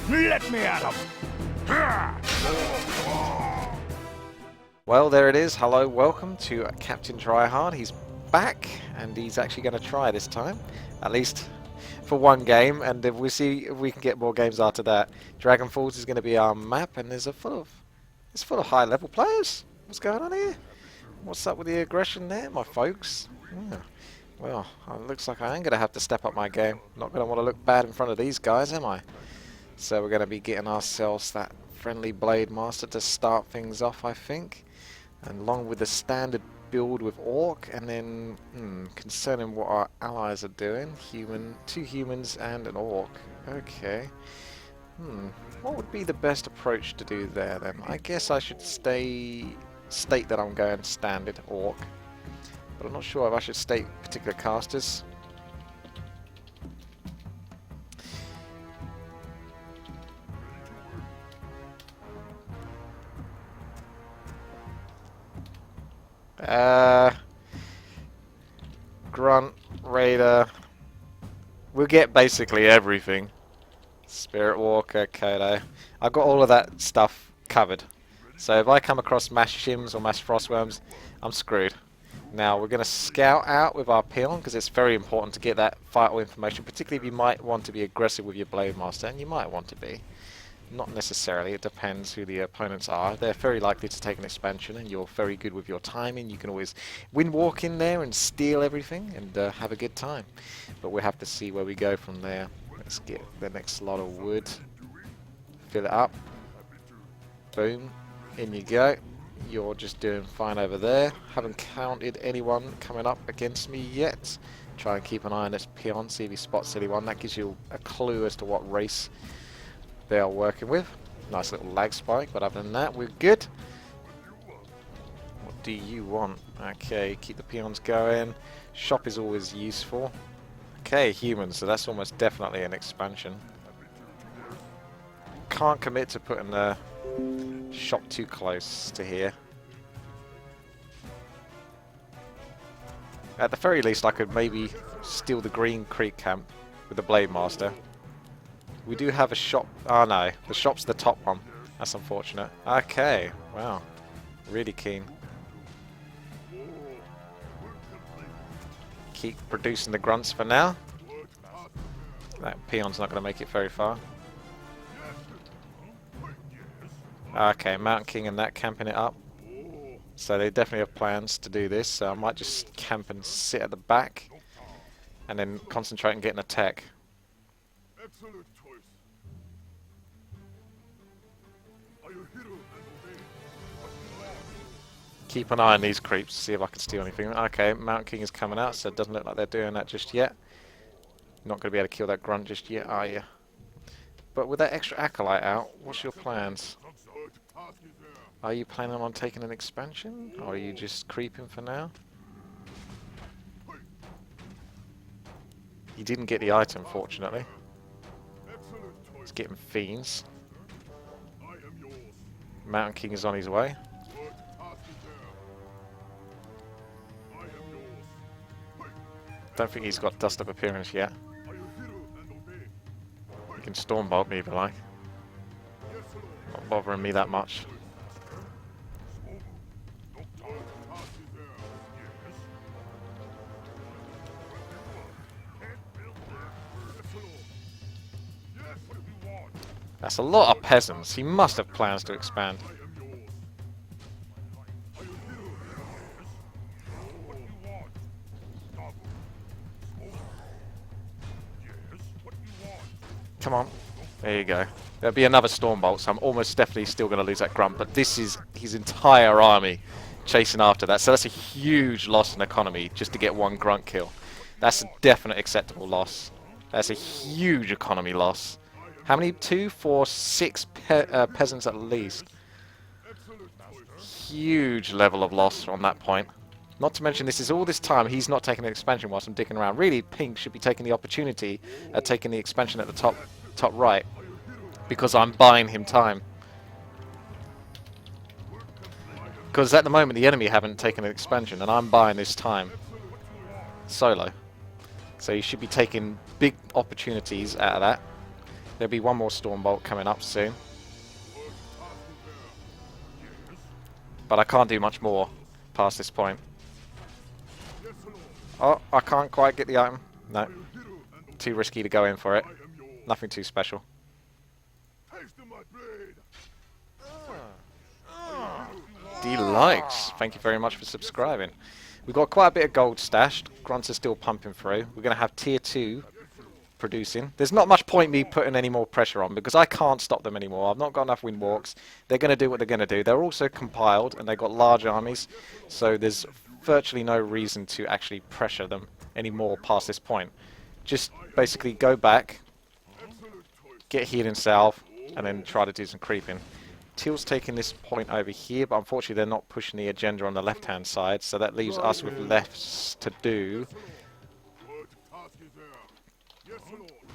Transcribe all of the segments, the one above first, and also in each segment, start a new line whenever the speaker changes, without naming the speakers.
Let me at him!
Well, there it is. Hello, welcome to Captain TryHard. He's back, and he's actually going to try this time, at least for one game. And if we see if we can get more games after that. Dragon Falls is going to be our map, and it's full of high-level players. What's going on here? What's up with the aggression there, my folks? Yeah. Well, it looks like I am going to have to step up my game. Not going to want to look bad in front of these guys, am I? So we're going to be getting ourselves that friendly Blade Master to start things off, I think. And along with the standard build with Orc, and then concerning what our allies are doing, two humans and an Orc. Okay. What would be the best approach to do there then? I guess I should state that I'm going standard Orc, but I'm not sure if I should state particular casters. Grunt, Raider. We'll get basically everything. Spirit Walker, Kodo. I've got all of that stuff covered. So if I come across mass shims or mass frostworms, I'm screwed. Now we're going to scout out with our peon, because it's very important to get that vital information, particularly if you might want to be aggressive with your Blade Master, and you might want to be. Not necessarily, it depends who the opponents are. They're very likely to take an expansion, and you're very good with your timing. You can always walk in there and steal everything and have a good time. But we'll have to see where we go from there. Let's get the next slot of wood. Fill it up. Boom. In you go. You're just doing fine over there. Haven't counted anyone coming up against me yet. Try and keep an eye on this peon, see if he spots anyone. That gives you a clue as to what race they are working with. Nice little lag spike, but other than that, we're good. What do you want? Okay, keep the peons going. Shop is always useful. Okay, humans, so that's almost definitely an expansion. Can't commit to putting the shop too close to here. At the very least, I could maybe steal the Green Creek camp with the Blade Master. We do have a shop. Oh no, the shop's the top one. That's unfortunate. Okay, wow. Really keen. Keep producing the grunts for now. That peon's not going to make it very far. Okay, Mountain King and that camping it up. So they definitely have plans to do this. So I might just camp and sit at the back. And then concentrate on getting a tech.
Excellent choice.
Keep an eye on these creeps, see if I can steal anything. Okay, Mountain King is coming out, so it doesn't look like they're doing that just yet. Not going to be able to kill that grunt just yet, are you? But with that extra acolyte out, what's your plans? Are you planning on taking an expansion, or are you just creeping for now? You didn't get the item, fortunately. He's getting fiends. Mountain King is on his way. Don't think he's got dust up appearance yet. You can Stormbolt me if you like. Not bothering me that much. That's a lot of peasants. He must have plans to expand. Come on. There you go. There'll be another Stormbolt, so I'm almost definitely still going to lose that grunt, but this is his entire army chasing after that. So that's a huge loss in economy just to get one grunt kill. That's a definite acceptable loss. That's a huge economy loss. How many? 2, 4, 6 peasants at least. Huge level of loss on that point. Not to mention this is all this time he's not taking an expansion whilst I'm dicking around. Really, Pink should be taking the opportunity at taking the expansion at the top right, because I'm buying him time. Because at the moment the enemy haven't taken an expansion and I'm buying this time solo. So you should be taking big opportunities out of that. There'll be one more Stormbolt coming up soon. But I can't do much more past this point. Oh, I can't quite get the item. No. Too risky to go in for it. Nothing too special. D-Likes, thank you very much for subscribing. We've got quite a bit of gold stashed. Grunts are still pumping through. We're going to have tier 2 producing. There's not much point me putting any more pressure on because I can't stop them anymore. I've not got enough windwalks. They're going to do what they're going to do. They're also compiled and they've got large armies, so there's virtually no reason to actually pressure them anymore past this point. Just basically go back, get healing south, and then try to do some creeping. Teal's taking this point over here, but unfortunately they're not pushing the agenda on the left-hand side, so that leaves us with less to do.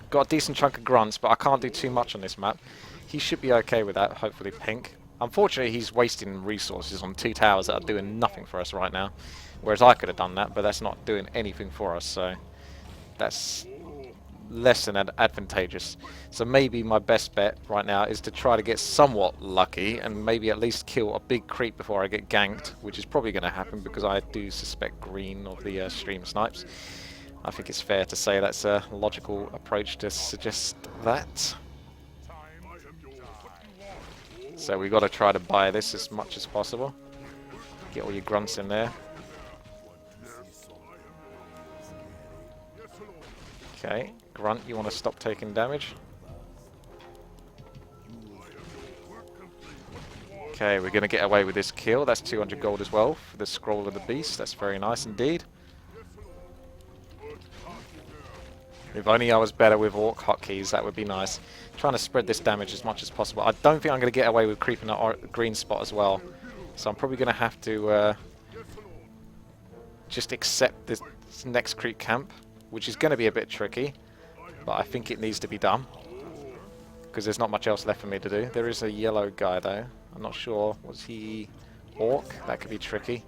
Got a decent chunk of grunts, but I can't do too much on this map. He should be okay with that, hopefully pink. Unfortunately, he's wasting resources on 2 towers that are doing nothing for us right now. Whereas I could have done that, but that's not doing anything for us, so that's less than advantageous. So maybe my best bet right now is to try to get somewhat lucky and maybe at least kill a big creep before I get ganked, which is probably going to happen because I do suspect green of the stream snipes. I think it's fair to say that's a logical approach to suggest that. So we've got to try to buy this as much as possible. Get all your grunts in there. Okay, Grunt, you want to stop taking damage? Okay, we're going to get away with this kill. That's 200 gold as well for the Scroll of the Beast. That's very nice indeed. If only I was better with Orc hotkeys, that would be nice. Trying to spread this damage as much as possible. I don't think I'm going to get away with creeping that green spot as well. So I'm probably going to have to just accept this next creep camp, which is going to be a bit tricky, but I think it needs to be done because there's not much else left for me to do. There is a yellow guy though. I'm not sure. Was he Orc? That could be tricky.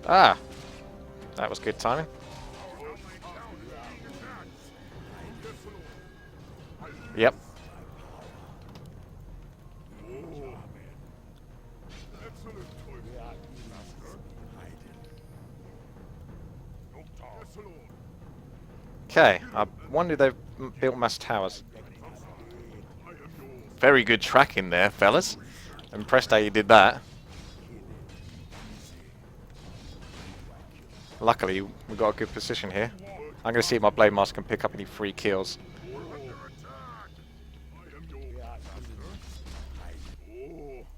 Ah! That was good timing. Yep. Okay, I wonder if they've built mass towers. Very good tracking there, fellas. Impressed how you did that. Luckily, we've got a good position here. I'm going to see if my Blade Master can pick up any free kills.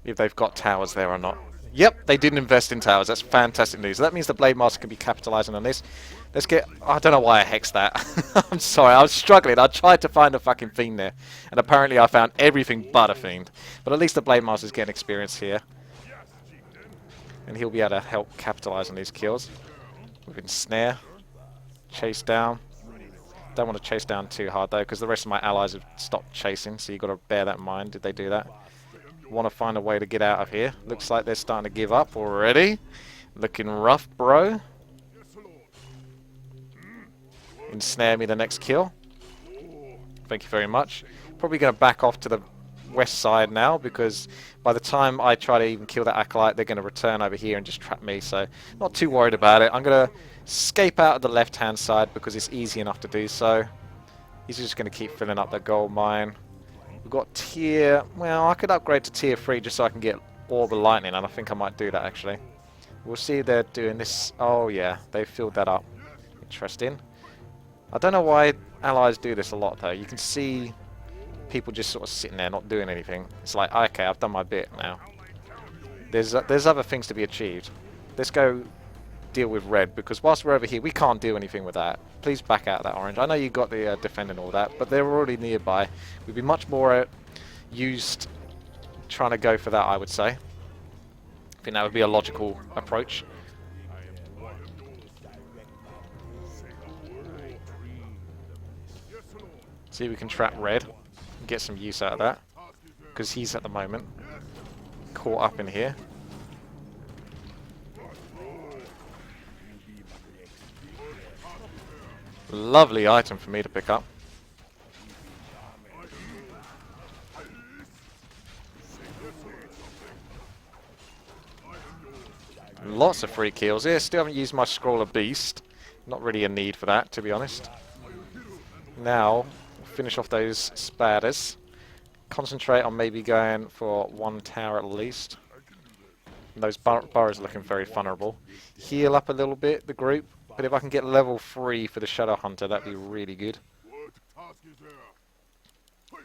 If they've got towers there or not. Yep, they didn't invest in towers. That's fantastic news. So that means the Blade Master can be capitalizing on this. Let's get... I don't know why I hexed that. I'm sorry, I was struggling. I tried to find a fucking Fiend there. And apparently I found everything but a Fiend. But at least the Blade Master's getting experience here. And he'll be able to help capitalize on these kills. We can snare. Chase down. Don't want to chase down too hard though, because the rest of my allies have stopped chasing. So you've got to bear that in mind. Did they do that? Want to find a way to get out of here. Looks like they're starting to give up already. Looking rough, bro. Ensnare me the next kill. Thank you very much. Probably going to back off to the west side now, because by the time I try to even kill that Acolyte, they're going to return over here and just trap me, so not too worried about it. I'm going to escape out of the left-hand side because it's easy enough to do so. He's just going to keep filling up the gold mine. We've got tier... Well, I could upgrade to tier 3 just so I can get Orb of Lightning, and I think I might do that, actually. We'll see if they're doing this... Oh, yeah, they filled that up. Interesting. I don't know why allies do this a lot, though. You can see people just sort of sitting there not doing anything. It's like, okay, I've done my bit now. There's other things to be achieved. Let's go deal with red, because whilst we're over here, we can't do anything with that. Please back out that orange. I know you got the defend and all that, but they're already nearby. We'd be much more used trying to go for that, I would say. I think that would be a logical approach. See if we can trap red and get some use out of that, because he's at the moment caught up in here. Lovely item for me to pick up. Lots of free kills here. Still haven't used my Scroll of Beast. Not really a need for that, to be honest. Now, finish off those spatters. Concentrate on maybe going for one tower at least. And those burrows are looking very vulnerable. Heal up a little bit, the group. But if I can get level 3 for the Shadow Hunter, that'd be really good.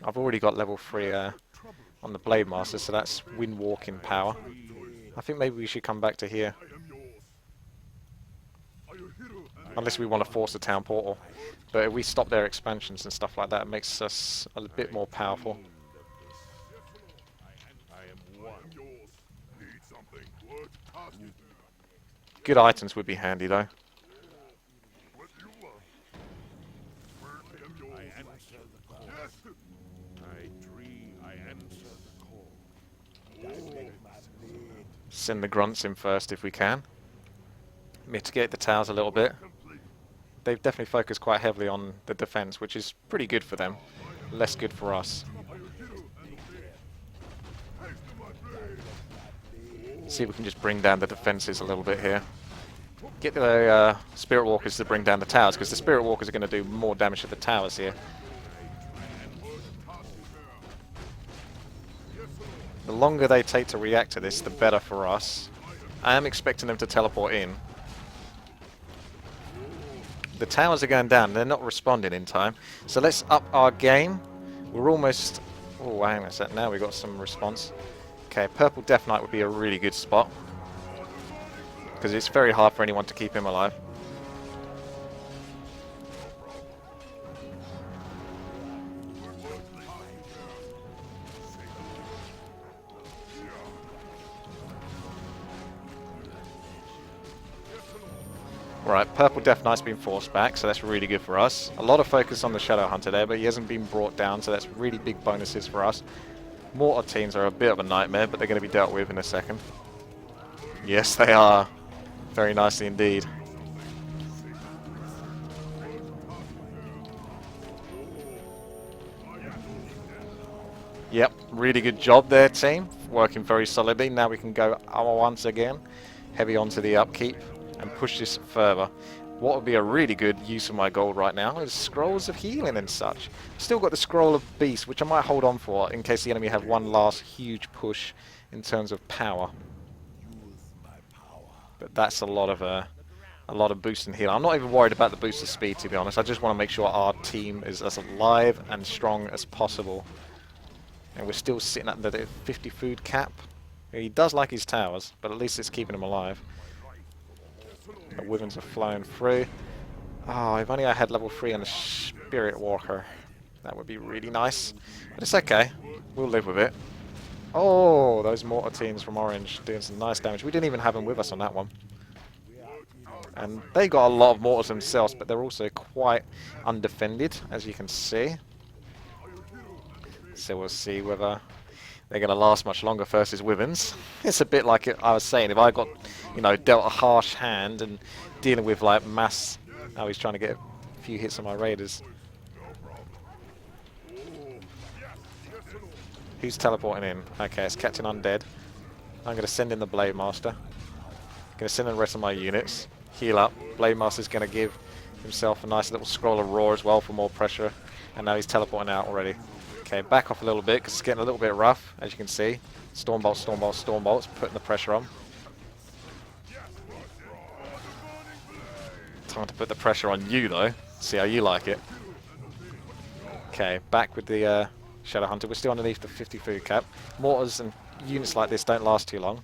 I've already got level 3 on the Blade Master, so that's wind walking power. I think maybe we should come back to here. Unless we want to force a town portal. But if we stop their expansions and stuff like that, it makes us a bit more powerful. Good items would be handy though. Send the grunts in first if we can. Mitigate the towers a little bit. They've definitely focused quite heavily on the defense, which is pretty good for them. Less good for us. See if we can just bring down the defenses a little bit here. Get the Spirit Walkers to bring down the towers, because the Spirit Walkers are going to do more damage to the towers here. The longer they take to react to this, the better for us. I am expecting them to teleport in. The towers are going down, they're not responding in time. So let's up our game. We're almost... Oh, hang on a sec, now we've got some response. Okay, Purple Death Knight would be a really good spot. Because it's very hard for anyone to keep him alive. Right, Purple Death Knight's been forced back, so that's really good for us. A lot of focus on the Shadow Hunter there, but he hasn't been brought down, so that's really big bonuses for us. Mortar teams are a bit of a nightmare, but they're going to be dealt with in a second. Yes, they are. Very nicely indeed. Yep, really good job there, team. Working very solidly. Now we can go once again, heavy onto the upkeep, and push this further. What would be a really good use of my gold right now is scrolls of healing and such. Still got the scroll of beast, which I might hold on for in case the enemy have one last huge push in terms of power. But that's a lot of boost and heal. I'm not even worried about the boost of speed, to be honest. I just want to make sure our team is as alive and strong as possible. And we're still sitting at the 50 food cap. He does like his towers, but at least it's keeping him alive. The Wyverns are flowing through. Oh, if only I had level 3 on the Spirit Walker. That would be really nice. But it's okay. We'll live with it. Oh, those mortar teams from Orange doing some nice damage. We didn't even have them with us on that one. And they got a lot of mortars themselves, but they're also quite undefended, as you can see. So we'll see whether they're going to last much longer versus Wyverns. It's a bit like I was saying, if I got, you know, dealt a harsh hand and dealing with like mass... Now he's trying to get a few hits on my raiders. Who's teleporting in? Okay, it's Captain Undead. I'm going to send in the Blade Master. Going to send in the rest of my units. Heal up. Blade Master's going to give himself a nice little scroll of roar as well for more pressure. And now he's teleporting out already. Okay, back off a little bit because it's getting a little bit rough, as you can see. Stormbolt, Stormbolt, Stormbolt's putting the pressure on. Time to put the pressure on you though. See how you like it. Okay, back with the Shadow Hunter. We're still underneath the 50 food cap. Mortars and units like this don't last too long.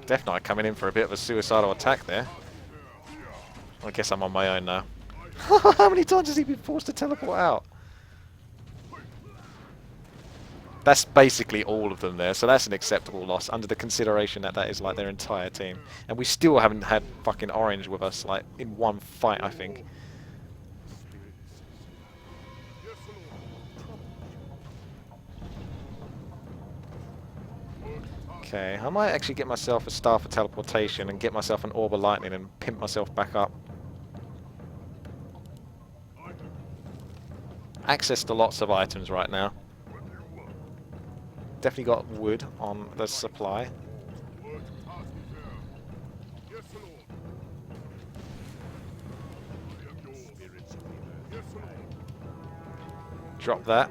Death Knight coming in for a bit of a suicidal attack there. I guess I'm on my own now. How many times has he been forced to teleport out? That's basically all of them there, so that's an acceptable loss under the consideration that that is like their entire team. And we still haven't had fucking Orange with us, like, in one fight, I think. Okay, I might actually get myself a Staff of Teleportation and get myself an Orb of Lightning and pimp myself back up. Access to lots of items right now. Definitely got wood on the supply. Drop that.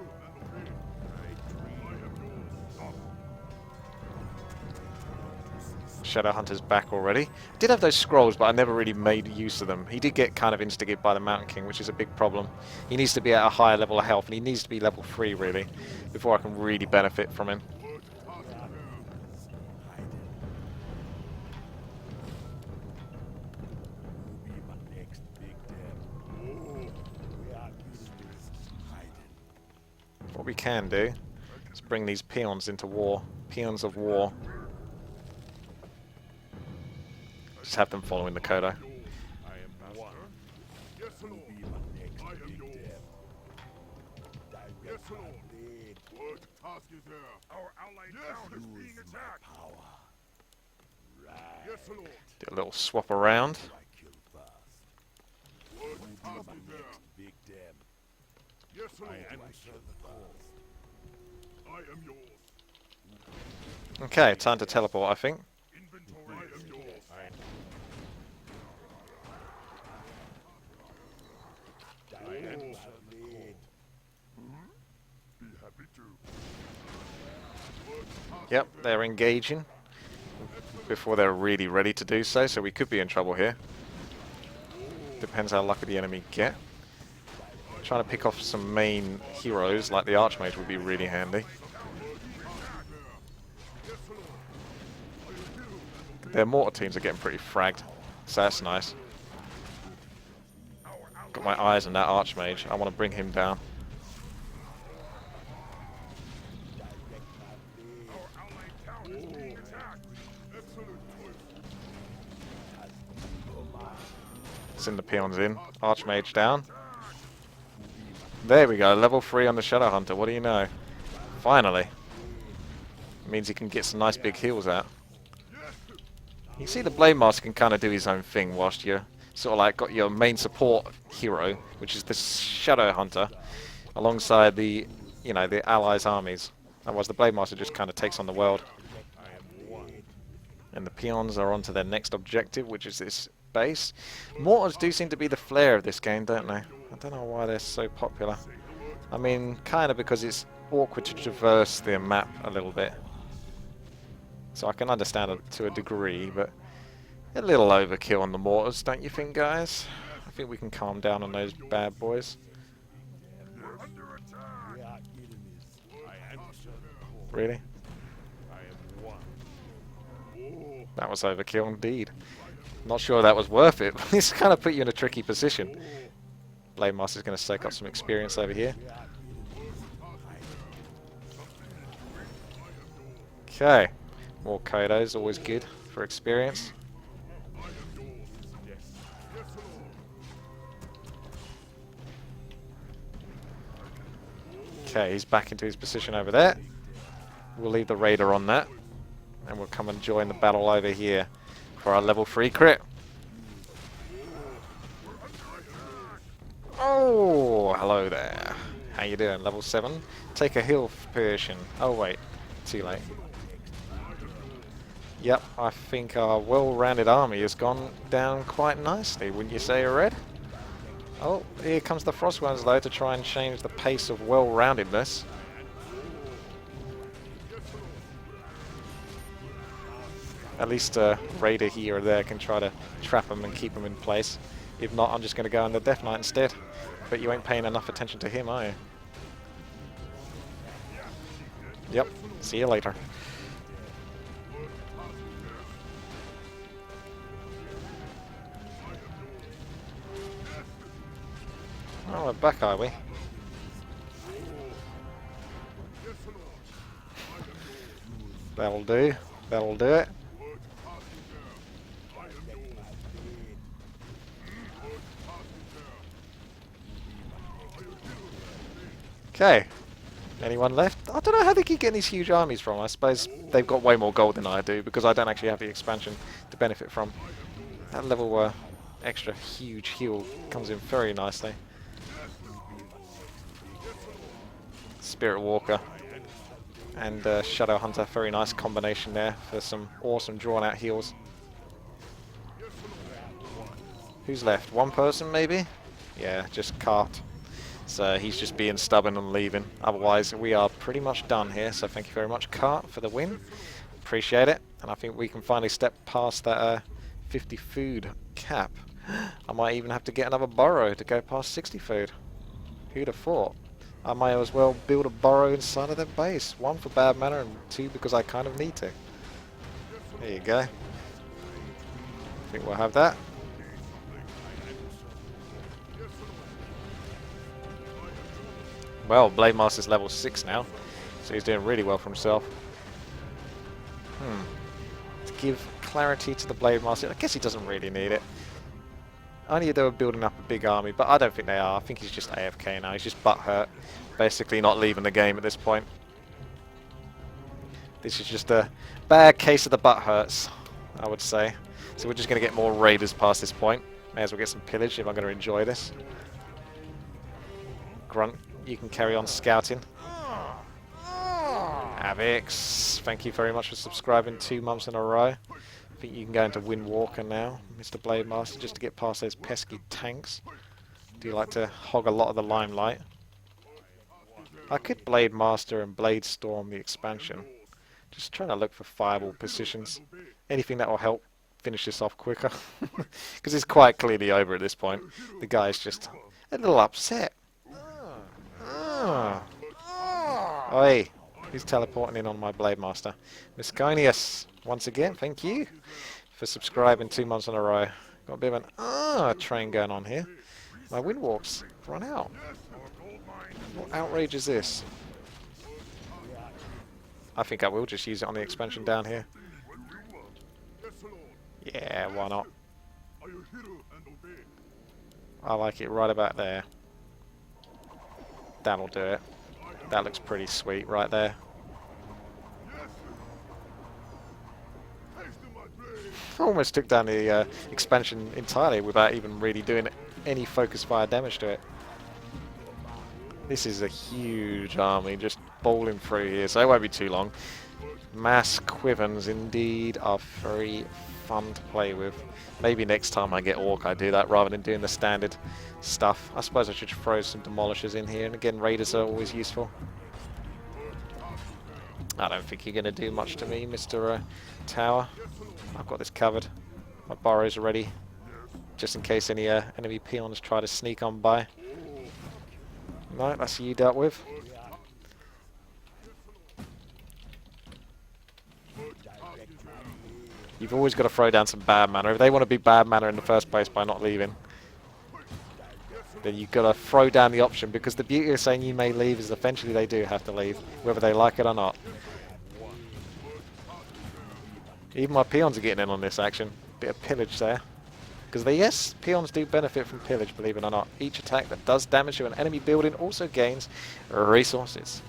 Shadowhunter's back already. Did have those scrolls, but I never really made use of them. He did get kind of instigated by the Mountain King, which is a big problem. He needs to be at a higher level of health, and he needs to be level 3, really, before I can really benefit from him. What we can do is bring these peons into war. Peons of war. Just have them following the Kodo. Do a little swap around. Okay, time to teleport, I think. Yep, they're engaging before they're really ready to do so, so we could be in trouble here. Depends how lucky the enemy get. Trying to pick off some main heroes like the Archmage would be really handy. Their mortar teams are getting pretty fragged, so that's nice. Got my eyes on that Archmage. I want to bring him down. Send the peons in. Archmage down. There we go, level 3 on the Shadowhunter. What do you know? Finally. It means he can get some nice big heals out. You see the Blade Master can kind of do his own thing whilst you're sort of like got your main support hero, which is the Shadowhunter, alongside the, you know, the allies' armies. Otherwise the Blade Master just kind of takes on the world. And the peons are on to their next objective, which is this base. Mortars do seem to be the flair of this game, don't they? I don't know why they're so popular. I mean, kind of because it's awkward to traverse the map a little bit. So I can understand it to a degree, but a little overkill on the mortars, don't you think, guys? I think we can calm down on those bad boys. Really? That was overkill indeed. Not sure that was worth it. This kind of put you in a tricky position. Blade Master's going to soak up some experience over here. Okay. More Kodos, always good for experience. Okay, he's back into his position over there. We'll leave the Raider on that. And we'll come and join the battle over here for our level 3 crit. Oh, hello there. How you doing? Level 7? Take a heal potion. Oh wait, too late. Yep, I think our well-rounded army has gone down quite nicely, wouldn't you say, Red? Oh, here comes the Frostworms though to try and change the pace of well-roundedness. At least a Raider here or there can try to trap them and keep them in place. If not, I'm just going to go on the Death Knight instead. But you ain't paying enough attention to him, are you? Yep, see you later. Oh, we're back, are we? That'll do. That'll do it. Okay. Anyone left? I don't know how they keep getting these huge armies from. I suppose they've got way more gold than I do because I don't actually have the expansion to benefit from. That level extra huge heal comes in very nicely. Spirit Walker and Shadow Hunter, very nice combination there for some awesome drawn out heals. Who's left? One person maybe? Yeah, just Cart. So he's just being stubborn and leaving. Otherwise, we are pretty much done here. So thank you very much, Cart, for the win. Appreciate it. And I think we can finally step past that 50 food cap. I might even have to get another burrow to go past 60 food. Who'd have thought? I might as well build a burrow inside of their base. One for bad mana and two because I kind of need to. There you go. I think we'll have that. Well, Blade Master's level 6 now, so he's doing really well for himself. To give clarity to the Blade Master, I guess he doesn't really need it. I knew they were building up a big army, but I don't think they are. I think he's just AFK now. He's just butthurt, basically not leaving the game at this point. This is just a bad case of the butthurts, I would say. So we're just going to get more raiders past this point. May as well get some pillage if I'm going to enjoy this. Grunt, you can carry on scouting. Avix, thank you very much for subscribing 2 months in a row. I think you can go into Windwalker now, Mr. Blade Master, just to get past those pesky tanks. Do you like to hog a lot of the limelight? I could Blade Master and Blade Storm the expansion. Just trying to look for fireball positions. Anything that will help finish this off quicker. Because it's quite clearly over at this point. The guy's just a little upset. Oi, who's teleporting in on my Blade Master? Misconius, once again, thank you for subscribing 2 months in a row. Got a bit of an train going on here. My Windwalks run out. What outrage is this? I think I will just use it on the expansion down here. Yeah, why not? I like it right about there. That'll do it. That looks pretty sweet right there. Almost took down the expansion entirely without even really doing any focus fire damage to it. This is a huge army just bowling through here, so it won't be too long. Mass Quivens indeed are very fun to play with. Maybe next time I get Orc I do that rather than doing the standard stuff. I suppose I should throw some Demolishers in here, and again Raiders are always useful. I don't think you're going to do much to me, Mr. Tower. I've got this covered. My burrows are ready, just in case any enemy peons try to sneak on by. No, that's you dealt with. You've always got to throw down some bad mana. If they want to be bad mana in the first place by not leaving, then you've got to throw down the option, because the beauty of saying you may leave is eventually they do have to leave, whether they like it or not. Even my peons are getting in on this action. Bit of pillage there. Because yes, peons do benefit from pillage, believe it or not. Each attack that does damage to an enemy building also gains resources.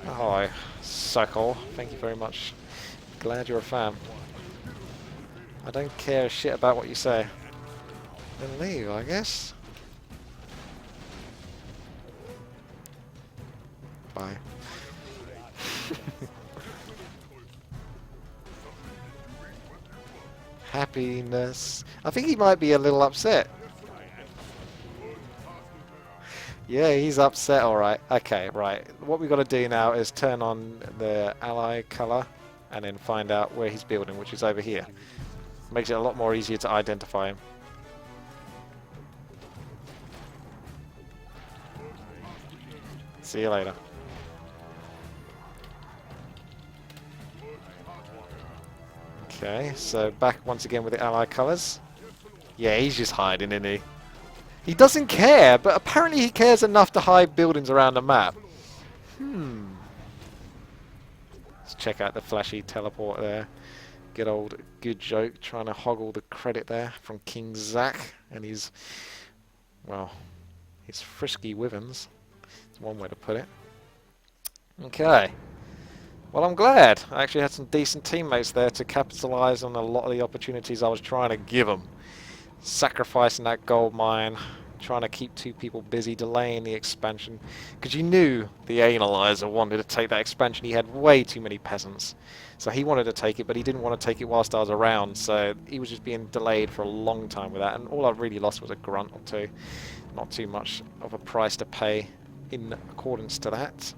Oh, suckle. Thank you very much. Glad you're a fan. I don't care shit about what you say. Then leave, I guess. Bye. Happiness. I think he might be a little upset. Yeah, he's upset, alright. Okay, right. What we've got to do now is turn on the ally colour and then find out where he's building, which is over here. Makes it a lot more easier to identify him. See you later. Okay, so back once again with the ally colours. Yeah, he's just hiding, isn't he? He doesn't care, but apparently he cares enough to hide buildings around the map. Let's check out the flashy teleport there. Good old good joke, trying to hoggle the credit there from King Zack and his, well, his frisky wivens. That's one way to put it. Okay. Well, I'm glad. I actually had some decent teammates there to capitalise on a lot of the opportunities I was trying to give them. Sacrificing that gold mine, trying to keep two people busy, delaying the expansion. Because you knew the analyzer wanted to take that expansion. He had way too many peasants. So he wanted to take it, but he didn't want to take it whilst I was around. So he was just being delayed for a long time with that. And all I really lost was a grunt or two. Not too much of a price to pay in accordance to that.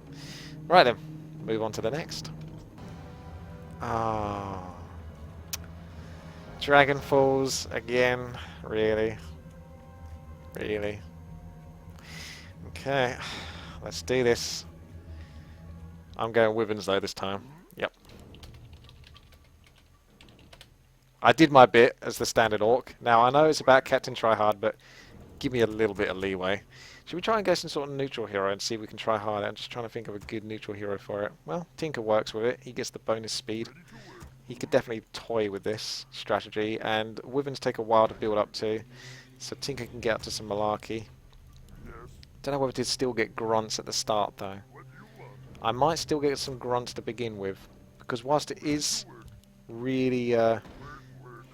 Right then. Move on to the next. Ah, Dragon Falls again. Really, really. Okay, let's do this. I'm going Wyverns though this time. Yep. I did my bit as the standard orc. Now I know it's about Captain TryHard, but give me a little bit of leeway. Should we try and go some sort of neutral hero and see if we can try harder? I'm just trying to think of a good neutral hero for it. Well, Tinker works with it. He gets the bonus speed. He could definitely toy with this strategy. And Wyverns take a while to build up to. So Tinker can get up to some malarkey. Don't know whether to still get grunts at the start though. I might still get some grunts to begin with. Because whilst it is really... I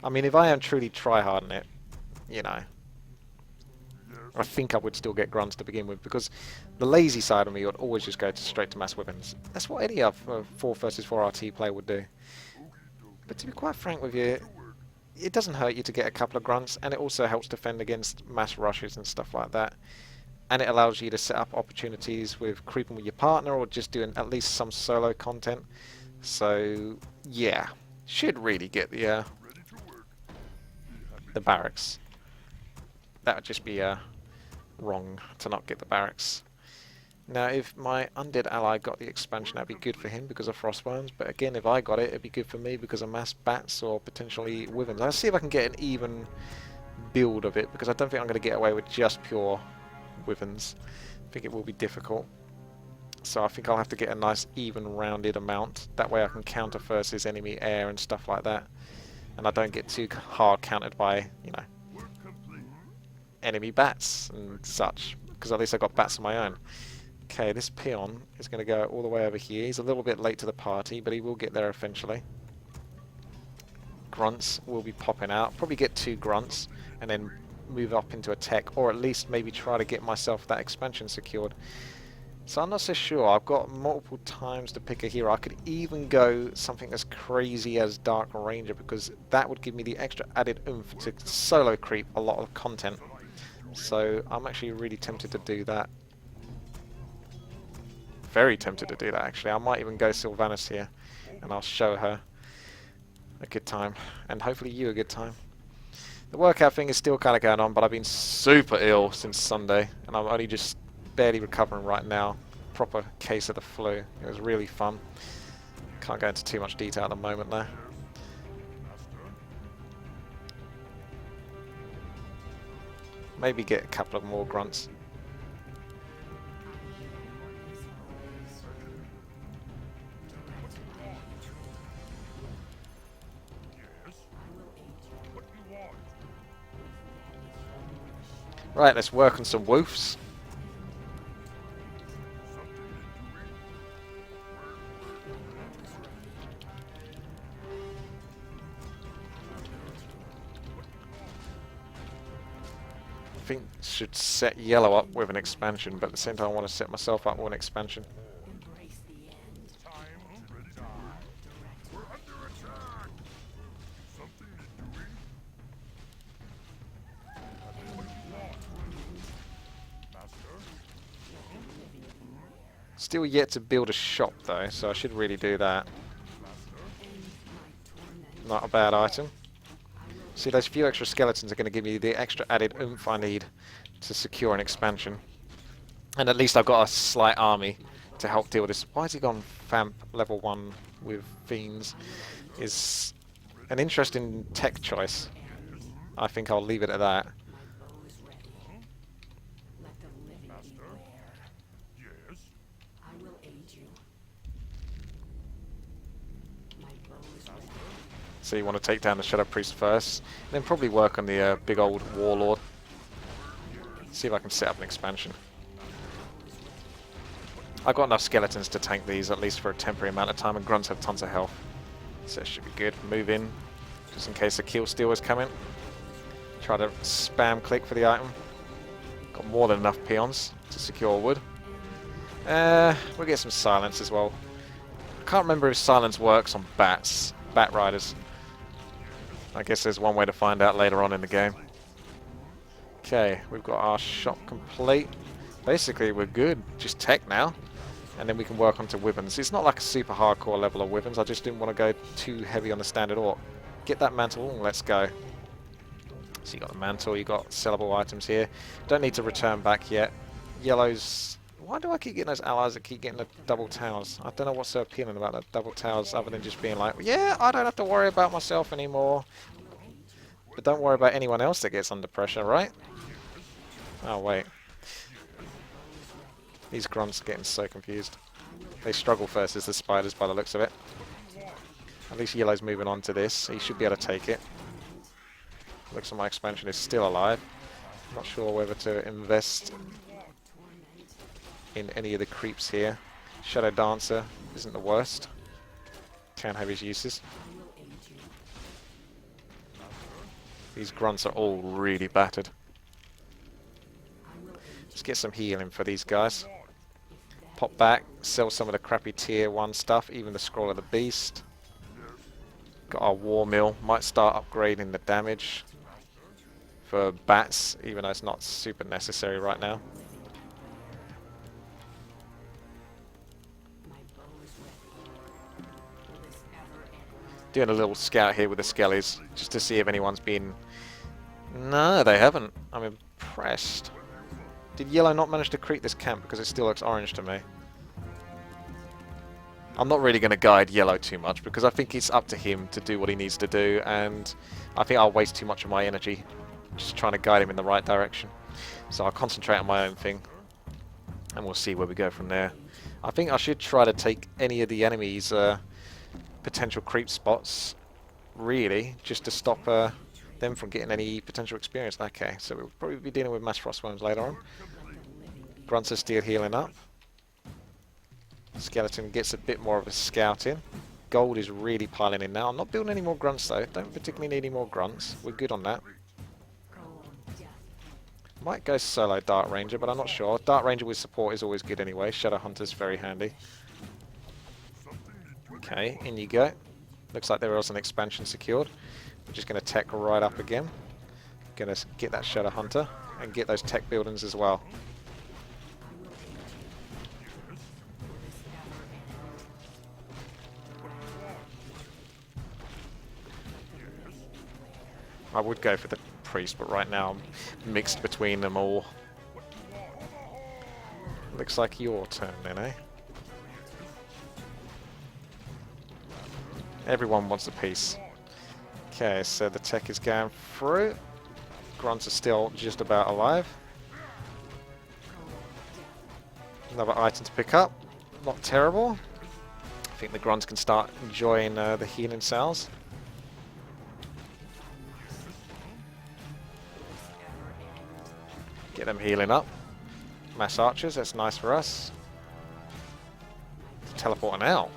mean, if I am truly tryharding it, you know... I think I would still get grunts to begin with, because the lazy side of me would always just go straight to mass weapons. That's what any other 4 versus 4 RT player would do. But to be quite frank with you, it doesn't hurt you to get a couple of grunts, and it also helps defend against mass rushes and stuff like that. And it allows you to set up opportunities with creeping with your partner, or just doing at least some solo content. So, yeah. Should really get the barracks. That would just be wrong to not get the barracks. Now, if my undead ally got the expansion, that'd be good for him because of frostworms. But again, if I got it, it'd be good for me because of mass bats or potentially wyverns. I'll see if I can get an even build of it, because I don't think I'm going to get away with just pure wyverns. I think it will be difficult. So I think I'll have to get a nice even rounded amount. That way I can counter versus enemy air and stuff like that. And I don't get too hard countered by, you know, enemy bats and such, because at least I got bats of my own. Okay, this peon is going to go all the way over here. He's a little bit late to the party, but he will get there eventually. Grunts will be popping out. Probably get 2 grunts and then move up into a tech, or at least maybe try to get myself that expansion secured. So I'm not so sure. I've got multiple times to pick a hero. I could even go something as crazy as Dark Ranger, because that would give me the extra added oomph to solo creep a lot of content. So I'm actually really tempted to do that. Very tempted to do that, actually. I might even go Sylvanas here, and I'll show her a good time, and hopefully you a good time. The workout thing is still kind of going on, but I've been super ill since Sunday, and I'm only just barely recovering right now. Proper case of the flu. It was really fun. Can't go into too much detail at the moment though. Maybe get a couple of more grunts. Right, let's work on some woofs. I think should set yellow up with an expansion, but at the same time I want to set myself up with an expansion. Still yet to build a shop though, so I should really do that. Not a bad item. See, those few extra skeletons are going to give me the extra added oomph I need to secure an expansion. And at least I've got a slight army to help deal with this. Why has he gone Vamp level 1 with Fiends? Is an interesting tech choice. I think I'll leave it at that. So you want to take down the Shadow Priest first, and then probably work on the big old Warlord. See if I can set up an expansion. I've got enough skeletons to tank these at least for a temporary amount of time, and grunts have tons of health. So it should be good. Move in, just in case a kill steal is coming. Try to spam click for the item. Got more than enough peons to secure wood. We'll get some silence as well. I can't remember if silence works on bats, bat riders. I guess there's one way to find out later on in the game. Okay, we've got our shop complete. Basically, we're good. Just tech now. And then we can work onto wyverns. It's not like a super hardcore level of wyverns. I just didn't want to go too heavy on the standard orc. Get that mantle. Let's go. So you got the mantle. You got sellable items here. Don't need to return back yet. Yellows. Why do I keep getting those allies that keep getting the double towers? I don't know what's so appealing about the double towers other than just being like, yeah, I don't have to worry about myself anymore. But don't worry about anyone else that gets under pressure, right? Oh, wait. These grunts are getting so confused. They struggle first as the spiders by the looks of it. At least Yellow's moving on to this. He should be able to take it. Looks like my expansion is still alive. Not sure whether to invest in any of the creeps here. Shadow Dancer isn't the worst. Can have his uses. These grunts are all really battered. Let's get some healing for these guys. Pop back, sell some of the crappy tier 1 stuff, even the Scroll of the Beast. Got our War Mill. Might start upgrading the damage for bats, even though it's not super necessary right now. Doing a little scout here with the skellies, just to see if anyone's been... No, they haven't. I'm impressed. Did Yellow not manage to creep this camp because it still looks orange to me? I'm not really going to guide Yellow too much because I think it's up to him to do what he needs to do, and I think I'll waste too much of my energy just trying to guide him in the right direction. So I'll concentrate on my own thing, and we'll see where we go from there. I think I should try to take any of the enemies' potential creep spots, really, just to stop them from getting any potential experience. Okay, so we'll probably be dealing with mass frostworms later on. Grunts are still healing up. Skeleton gets a bit more of a scout in. Gold is really piling in now. I'm not building any more grunts though. Don't particularly need any more grunts. We're good on that. Might go solo Dart Ranger, but I'm not sure. Dart Ranger with support is always good anyway. Shadow Hunter's very handy. Okay, in you go. Looks like there was an expansion secured. We're just going to tech right up again. Going to get that Shadow Hunter and get those tech buildings as well. I would go for the priest, but right now I'm mixed between them all. Looks like your turn then, eh? Everyone wants a piece. Okay, so the tech is going through. Grunts are still just about alive. Another item to pick up. Not terrible. I think the grunts can start enjoying the healing cells. Get them healing up. Mass archers, that's nice for us. Teleporting out.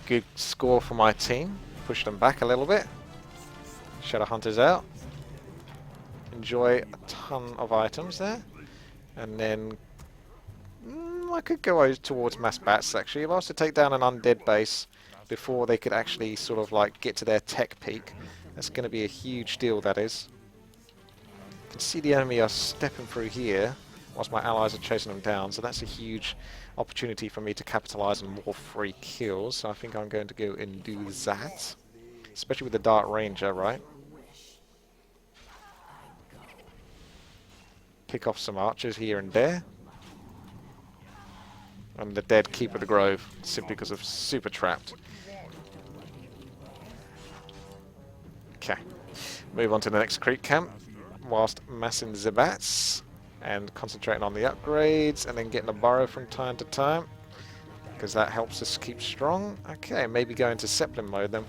Good score for my team. Push them back a little bit. Shadow Hunters out. Enjoy a ton of items there. And then I could go towards mass bats actually. If I was to take down an undead base before they could actually sort of like get to their tech peak, that's going to be a huge deal, that is. You can see the enemy are stepping through here whilst my allies are chasing them down, so that's a huge opportunity for me to capitalize on more free kills. So I think I'm going to go and do that, especially with the Dart Ranger, right? Pick off some archers here and there, and the dead Keeper of the Grove simply because of super trapped. Okay, move on to the next creep camp whilst massing the bats and concentrating on the upgrades, and then getting a burrow from time to time because that helps us keep strong. Okay, maybe go into Zeppelin mode then.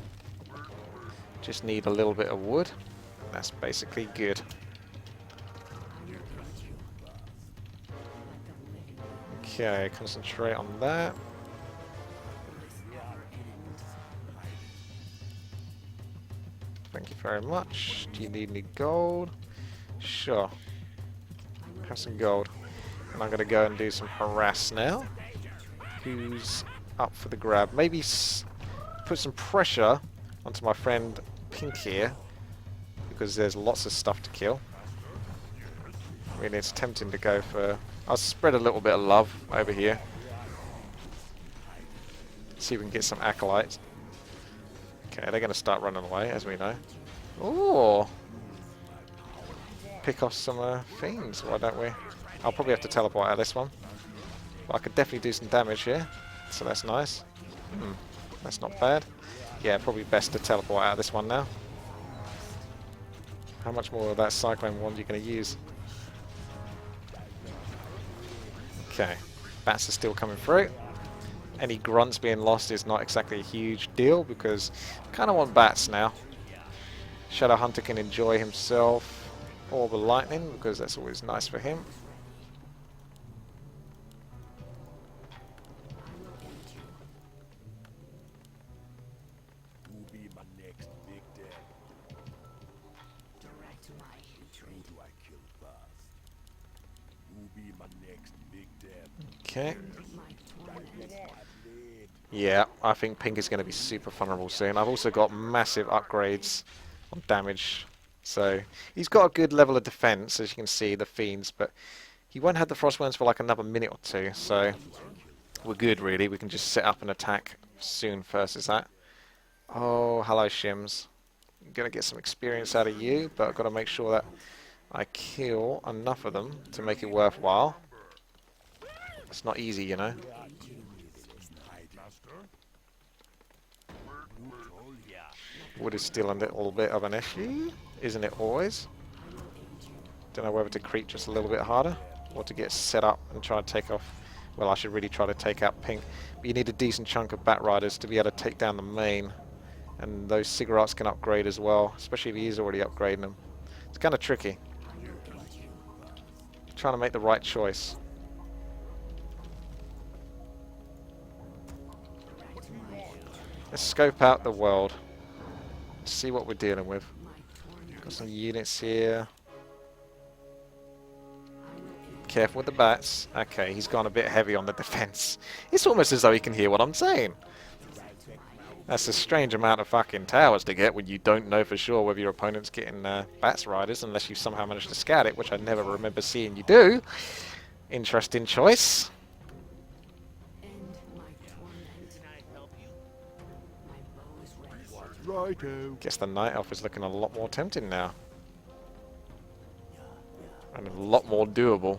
Just need a little bit of wood. That's basically good. Okay, concentrate on that. Thank you very much. Do you need any gold? Sure. Have some gold. And I'm going to go and do some harass now. Who's up for the grab? Maybe put some pressure onto my friend Pink here, because there's lots of stuff to kill. I mean, it's tempting to go for... I'll spread a little bit of love over here. See if we can get some acolytes. Okay, they're going to start running away, as we know. Ooh! Pick off some fiends, why don't we? I'll probably have to teleport out of this one. But I could definitely do some damage here, so that's nice. That's not bad. Yeah, probably best to teleport out of this one now. How much more of that cyclone wand are you going to use? Okay, bats are still coming through. Any grunts being lost is not exactly a huge deal, because I kind of want bats now. Shadow Hunter can enjoy himself Orb of Lightning, because that's always nice for him. Okay. Yeah, I think Pink is going to be super vulnerable soon. I've also got massive upgrades on damage. So, he's got a good level of defense, as you can see, the Fiends, but he won't have the Frostworms for like another minute or two, so we're good really. We can just set up an attack soon first, is that? Oh, hello Shims. I'm going to get some experience out of you, but I've got to make sure that I kill enough of them to make it worthwhile. It's not easy, you know. Wood is still a little bit of an issue, isn't it always? Don't know whether to creep just a little bit harder or to get set up and try to take off. Well, I should really try to take out Pink. But you need a decent chunk of Bat Riders to be able to take down the main. And those cigarettes can upgrade as well, especially if he is already upgrading them. It's kind of tricky. Trying to make the right choice. Let's scope out the world. See what we're dealing with. Got some units here. Careful with the bats. Okay, he's gone a bit heavy on the defense. It's almost as though he can hear what I'm saying. That's a strange amount of fucking towers to get when you don't know for sure whether your opponent's getting bats riders, unless you somehow manage to scout it, which I never remember seeing you do. Interesting choice.
Righto.
Guess the Night Elf is looking a lot more tempting now. And a lot more doable.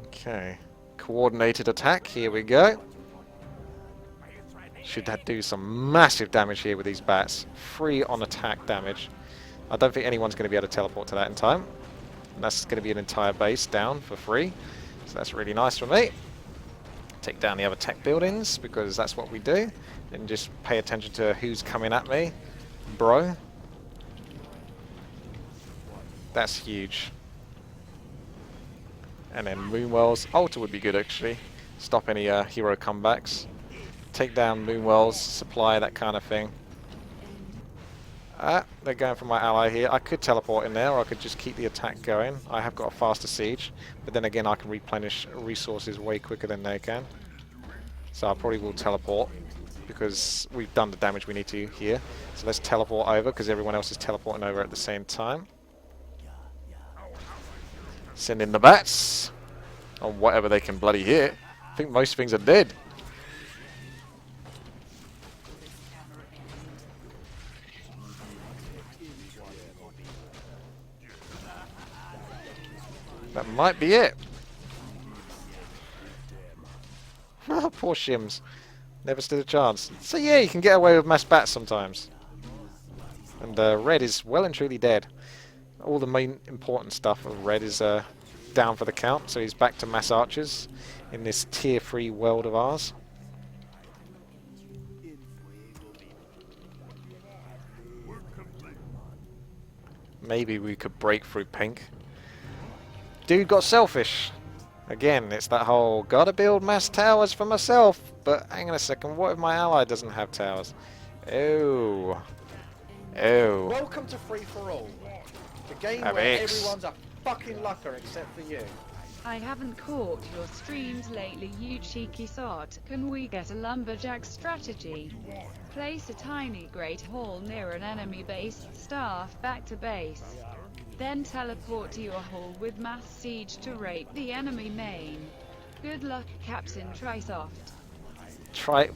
Okay. Coordinated attack, here we go. Should do some massive damage here with these bats. 3 on attack damage. I don't think anyone's going to be able to teleport to that in time. And that's going to be an entire base down for free. So that's really nice for me. Take down the other tech buildings, because that's what we do. And just pay attention to who's coming at me. Bro. That's huge. And then Moonwell's Altar would be good actually. Stop any hero comebacks. Take down Moonwell's supply, that kind of thing. They're going for my ally here. I could teleport in there, or I could just keep the attack going. I have got a faster siege, but then again I can replenish resources way quicker than they can. So I probably will teleport, because we've done the damage we need to here. So let's teleport over, because everyone else is teleporting over at the same time. Send in the bats on whatever they can bloody hit. I think most things are dead. That might be it. Poor Shims. Never stood a chance. So yeah, you can get away with mass bats sometimes. And Red is well and truly dead. All the main important stuff of Red is down for the count, so he's back to mass archers in this tier 3 world of ours. Maybe we could break through pink. Dude got selfish. Again, it's that whole gotta build mass towers for myself. But hang on a second, what if my ally doesn't have towers? Oh. Oh.
Welcome to Free For All, the game
Have
where
X.
everyone's a fucking lucker except for you.
I haven't caught your streams lately, you cheeky sod. Can we get a lumberjack strategy? Place a tiny great hall near an enemy base, staff back to base. Then teleport to your hall with mass siege to rape the enemy main. Good luck, Captain TrySoft.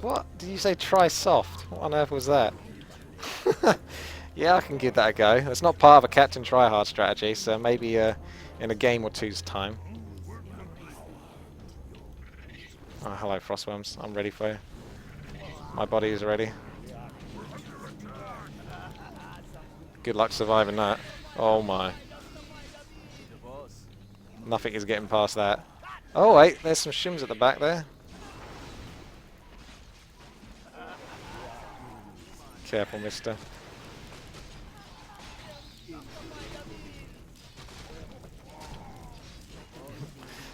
What? Did you say try soft? What on earth was that? Yeah, I can give that a go. It's not part of a Captain TryHard strategy, so maybe in a game or two's time. Oh, hello, Frostworms. I'm ready for you. My body is ready. Good luck surviving that. Oh my. Nothing is getting past that. Oh wait, there's some shims at the back there. Careful, mister.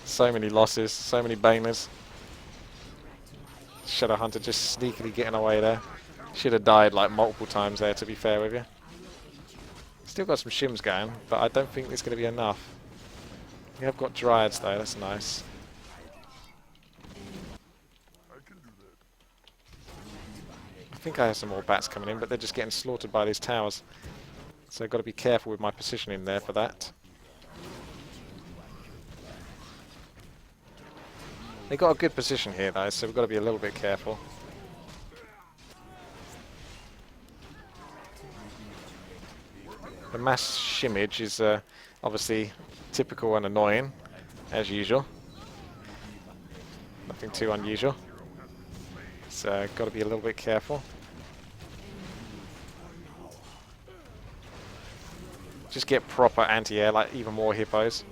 So many losses, so many baners. Shadow Hunter just sneakily getting away there. Should have died like multiple times there, to be fair with you. Still got some shims going, but I don't think it's going to be enough. We have got Dryads though, that's nice. I think I have some more bats coming in, but they're just getting slaughtered by these towers. So I've got to be careful with my positioning there for that. They got a good position here though, so we've got to be a little bit careful. The mass shimmage is obviously typical and annoying, as usual. Nothing too unusual. So got to be a little bit careful. Just get proper anti-air, like even more hippos.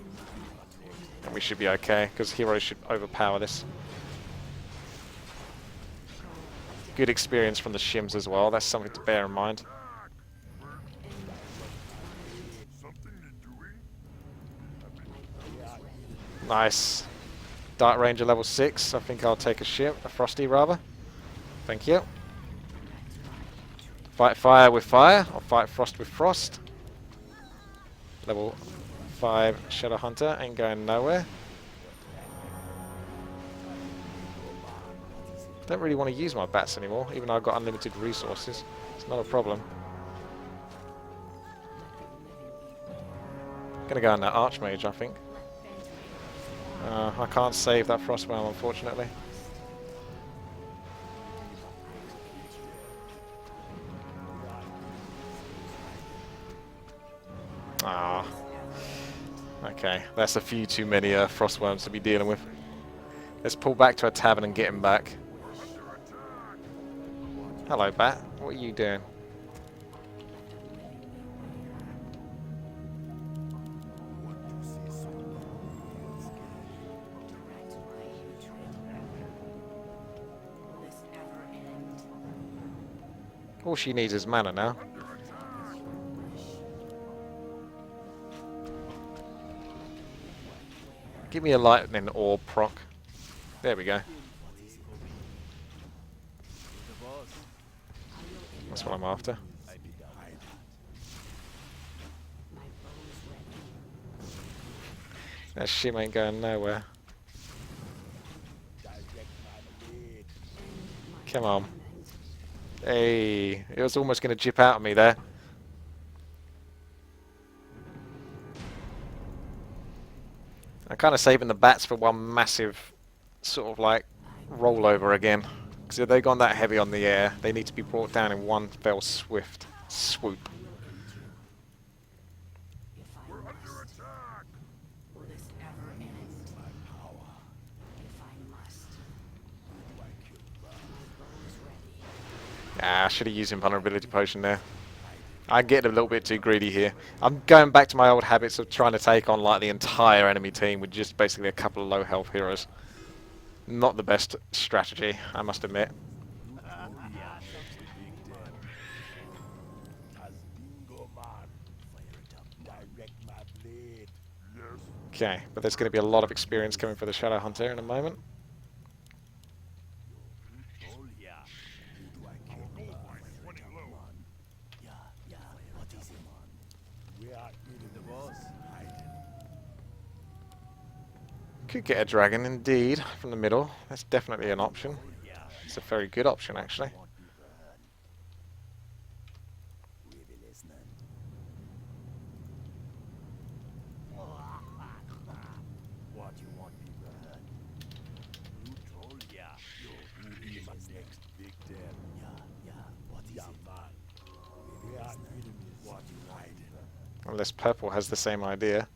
And we should be okay, because heroes should overpower this. Good experience from the shims as well, that's something to bear in mind. Nice. Dark Ranger level 6, I think I'll take a ship, a Frosty rather. Thank you. Fight fire with fire, or fight frost with frost. Level 5 Shadow Hunter ain't going nowhere. Don't really want to use my bats anymore, even though I've got unlimited resources. It's not a problem. Gonna go on that Archmage, I think. I can't save that Frostwhelm, unfortunately. Ah. Okay, that's a few too many Frostworms to be dealing with. Let's pull back to a tavern and get him back. Hello, Bat. What are you doing? All she needs is mana now. Give me a lightning orb proc. There we go. That's what I'm after. That shim ain't going nowhere. Come on. Hey, it was almost going to jip out of me there. I'm kind of saving the bats for one massive sort of like rollover again. Because if they've gone that heavy on the air, they need to be brought down in one fell swift swoop. Ah, I should have used invulnerability potion there. I get a little bit too greedy here. I'm going back to my old habits of trying to take on like the entire enemy team with just basically a couple of low health heroes. Not the best strategy, I must admit. Okay, but there's going to be a lot of experience coming for the Shadow Hunter in a moment. Could get a dragon indeed from the middle. That's definitely an option. It's a very good option actually. Unless purple has the same idea.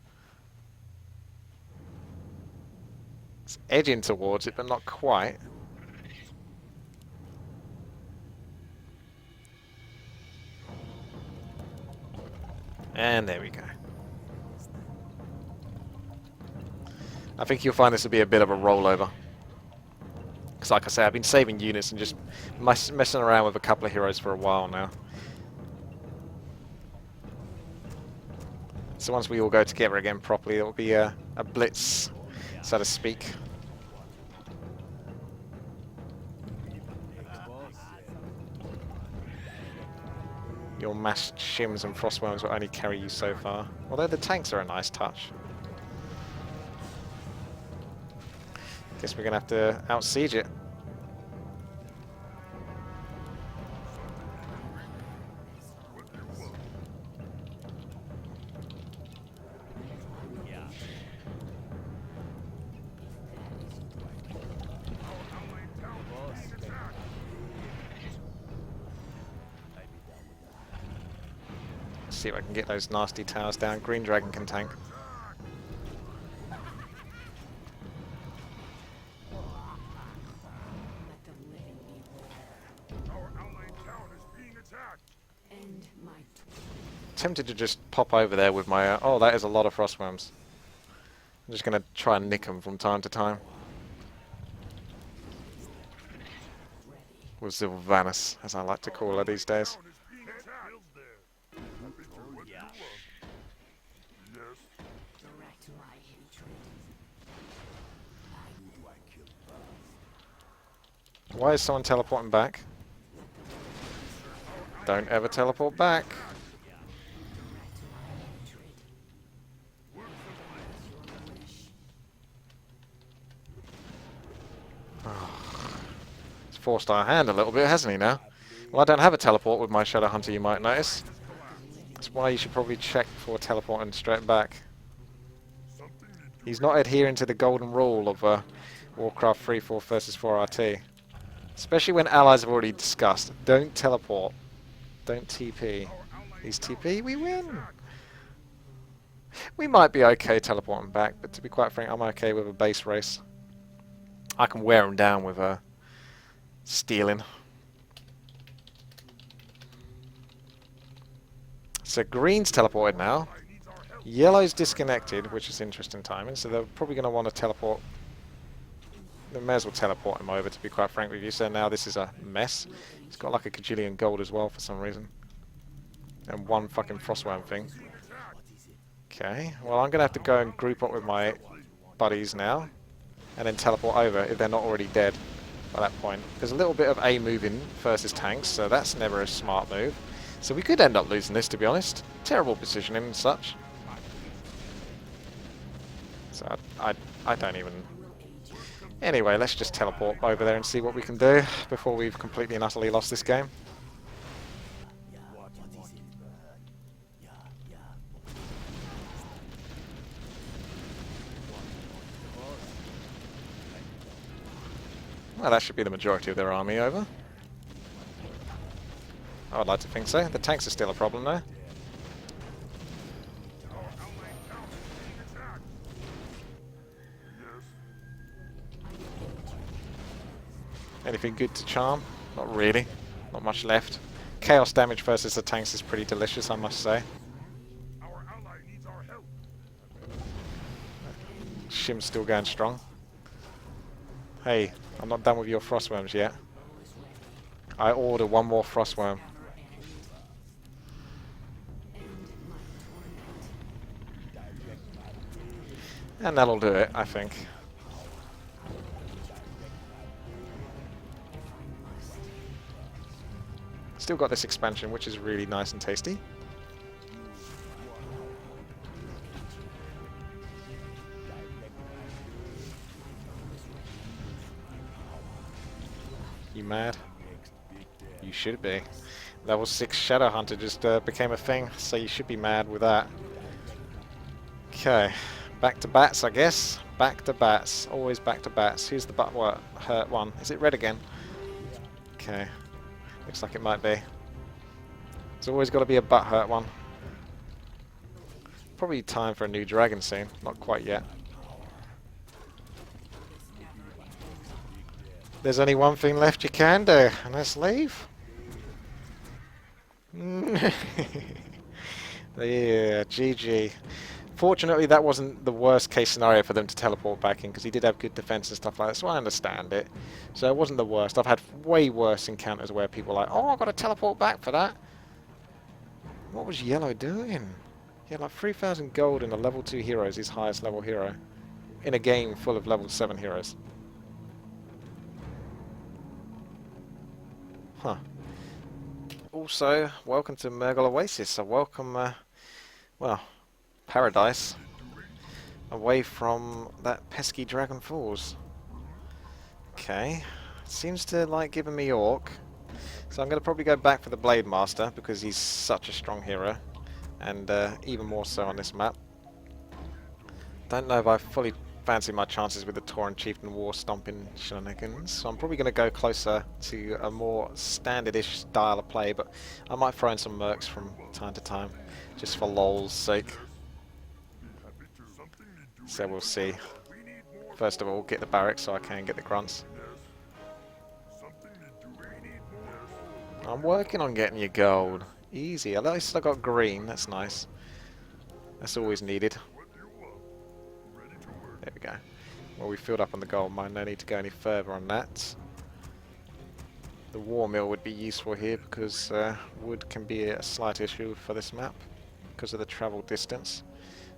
It's edging towards it, but not quite. And there we go. I think you'll find this will be a bit of a rollover. Because like I say, I've been saving units and just messing around with a couple of heroes for a while now. So once we all go together again properly, it will be a blitz, so to speak. Your mass shims and frostworms will only carry you so far. Although the tanks are a nice touch. Guess we're going to have to out-siege it. See if I can get those nasty towers down. Green Dragon can tank. Tempted to just pop over there with my... oh, that is a lot of frostworms. I'm just going to try and nick them from time to time. With Sylvanus, as I like to call her these days. Why is someone teleporting back? Don't ever teleport back. He's forced our hand a little bit, hasn't he now? Well, I don't have a teleport with my Shadow Hunter, you might notice. That's why you should probably check before teleporting straight back. He's not adhering to the golden rule of Warcraft 3-4 versus 4 RT. Especially when allies have already discussed. Don't teleport. Don't TP. These TP, we win! We might be okay teleporting back, but to be quite frank, I'm okay with a base race. I can wear them down with stealing. So green's teleported now. Yellow's disconnected, which is interesting timing, so they're probably going to want to teleport. They may as well teleport him over, to be quite frank with you. So now this is a mess. He's got like a cajillion gold as well for some reason. And one fucking frostworm thing. Okay, well I'm going to have to go and group up with my buddies now. And then teleport over if they're not already dead by that point. There's a little bit of A moving versus tanks, so that's never a smart move. So we could end up losing this, to be honest. Terrible positioning and such. So I don't even... Anyway, let's just teleport over there and see what we can do before we've completely and utterly lost this game. Well, that should be the majority of their army over. I would like to think so. The tanks are still a problem though. Anything good to charm? Not really. Not much left. Chaos damage versus the tanks is pretty delicious, I must say. Shim's still going strong. Hey, I'm not done with your frostworms yet. I order one more frostworm. And that'll do it, I think. Still got this expansion, which is really nice and tasty. You mad? You should be. Level 6 Shadow Hunter just became a thing, so you should be mad with that. Okay, back to bats, I guess. Back to bats. Always back to bats. Who's the butt hurt one? Is it red again? Okay. Looks like it might be. There's always got to be a butt hurt one. Probably time for a new dragon soon. Not quite yet. There's only one thing left you can do, and that's leave. Yeah, GG. Fortunately, that wasn't the worst case scenario for them to teleport back in, because he did have good defense and stuff like that, so I understand it. So it wasn't the worst. I've had way worse encounters where people are like, oh, I've got to teleport back for that. What was Yellow doing? He had like 3,000 gold in a level 2 hero as his highest level hero, in a game full of level 7 heroes. Huh. Also, welcome to Murgle Oasis. So welcome, well, paradise. Away from that pesky Dragon Falls. Okay. Seems to like giving me Orc. So I'm going to probably go back for the Blade Master, because he's such a strong hero. And even more so on this map. Don't know if I fully fancy my chances with the Tauren Chieftain War Stomping shenanigans, so I'm probably going to go closer to a more standard-ish style of play, but I might throw in some mercs from time to time, just for lol's sake. So we'll see. First of all, get the barracks so I can get the grunts. I'm working on getting you gold. Easy. At least I got green, that's nice. That's always needed. There we go. Well, we filled up on the gold mine, no need to go any further on that. The war mill would be useful here because wood can be a slight issue for this map because of the travel distance.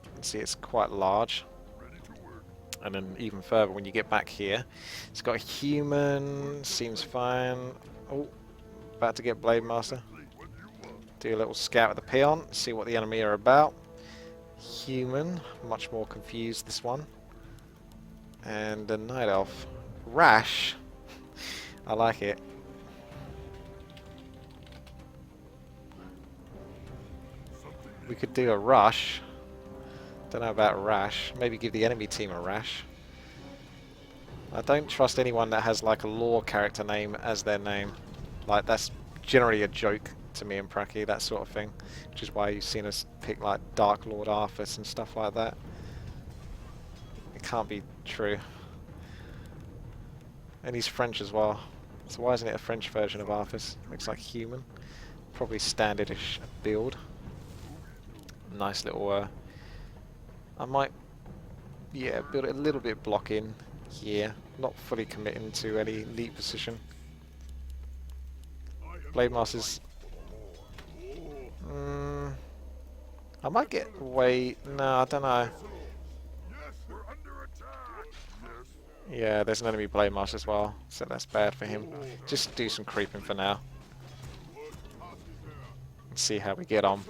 You can see it's quite large. And then even further when you get back here, it's got a human, seems fine. Oh, about to get Blade Master. Do a little scout at the peon, see what the enemy are about. Human, much more confused this one. And a Night Elf. Rash. I like it. We could do a rush. Don't know about Rash. Maybe give the enemy team a Rash. I don't trust anyone that has like a lore character name as their name. Like that's generally a joke to me and Pracky, that sort of thing. Which is why you've seen us pick like Dark Lord Arthas and stuff like that. It can't be true. And he's French as well. So why isn't it a French version of Arthas? Looks like human. Probably standardish build. Nice little I might build it a little bit block in here. Not fully committing to any lead position. Blade Masters. I might get away. No, I don't know. Yeah, there's an enemy Blade Master as well, so that's bad for him. Just do some creeping for now. And see how we get on.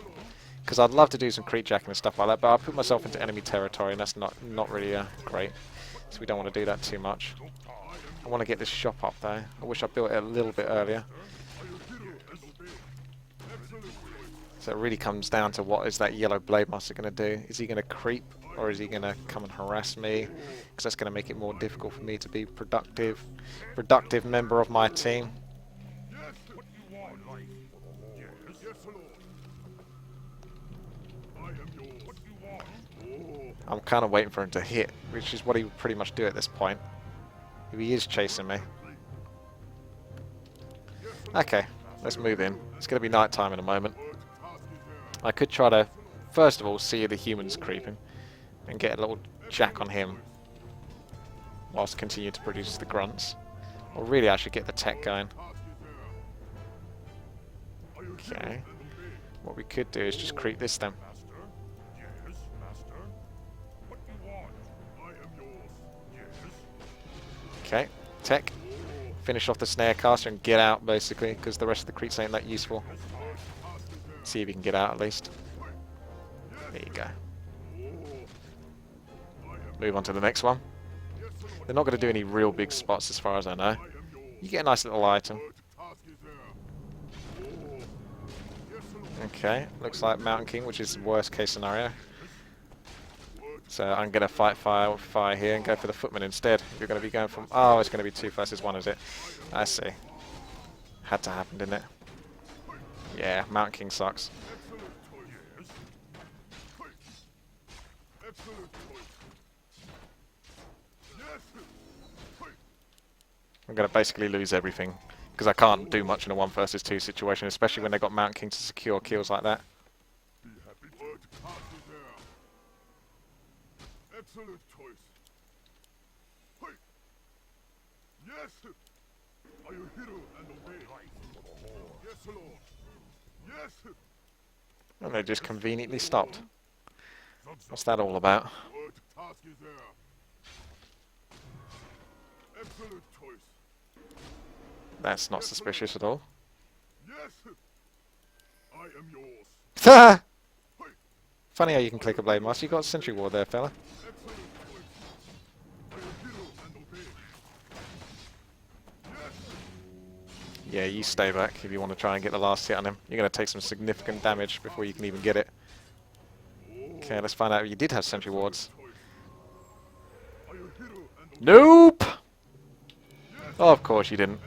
Because I'd love to do some creep jacking and stuff like that, but I put myself into enemy territory and that's not really great. So we don't want to do that too much. I want to get this shop up though. I wish I built it a little bit earlier. So it really comes down to what is that yellow Blade Master going to do. Is he going to creep or is he going to come and harass me? Because that's going to make it more difficult for me to be productive member of my team. I'm kind of waiting for him to hit, which is what he would pretty much do at this point. If he is chasing me. Okay, let's move in. It's going to be night time in a moment. I could try to, first of all, see the humans creeping and get a little jack on him. whilst continue to produce the grunts. Or really, I should get the tech going. Okay. What we could do is just creep this then. Okay, tech. Finish off the snare caster and get out, basically, because the rest of the creeps ain't that useful. See if you can get out at least. There you go. Move on to the next one. They're not going to do any real big spots as far as I know. You get a nice little item. Okay, looks like Mountain King, which is the worst case scenario. So I'm going to fight fire here and go for the Footman instead. You're going to be going from... Oh, it's going to be 2 versus 1, is it? I see. Had to happen, didn't it? Yeah, Mountain King sucks. I'm going to basically lose everything. Because I can't do much in a 1 versus 2 situation, especially when they got Mountain King to secure kills like that.
Excellent choice. Yes. Are you hero and obey? Yes, Lord. Yes.
And they just conveniently stopped. What's that all about?
What task is there? Excellent choice.
That's not suspicious at all.
Yes. I am yours.
Funny how you can click a blade master. You got Sentry Ward there, fella.
Excellent choice. Are you hero and obey? Yes.
Yeah, you stay back if you want to try and get the last hit on him. You're going to take some significant damage before you can even get it. Okay, let's find out if you did have Sentry Wards.
Are you hero and obey?
Nope! Oh, of course you didn't.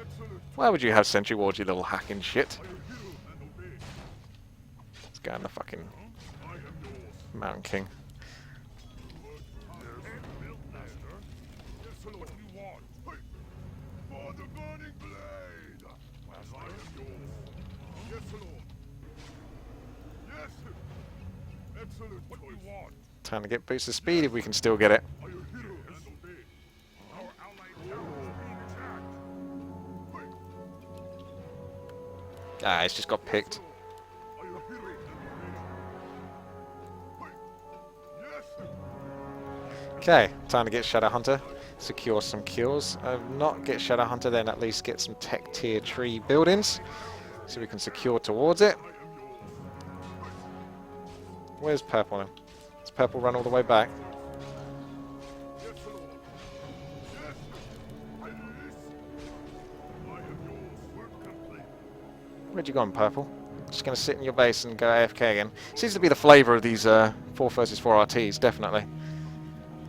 Why would you have Sentry Wards, you little hacking shit?
Are you hero and obey?
Let's go on the fucking
I am yours.
Mountain King.
Yes, Lord. What do you want? For the burning blade. I am yours. Yes, Lord. Yes. Excellent. What do you want?
Time to get boost of speed if we can still get it.
Are you hero and obey? Our allied tower is being attacked.
Ah, it's just got picked.
Are you hero and obey? Yes.
Okay, time to get Shadow Hunter. Secure some kills. Not get Shadow Hunter, then at least get some tech tier tree buildings. So we can secure towards it. Where's Purple then? Does Purple run all the way back?
Yes, Lord. Yes. I do this. I am yours. Work complete.
Where'd you gone, Purple? Just gonna sit in your base and go AFK again. Seems to be the flavour of these 4 versus 4 RTs, definitely.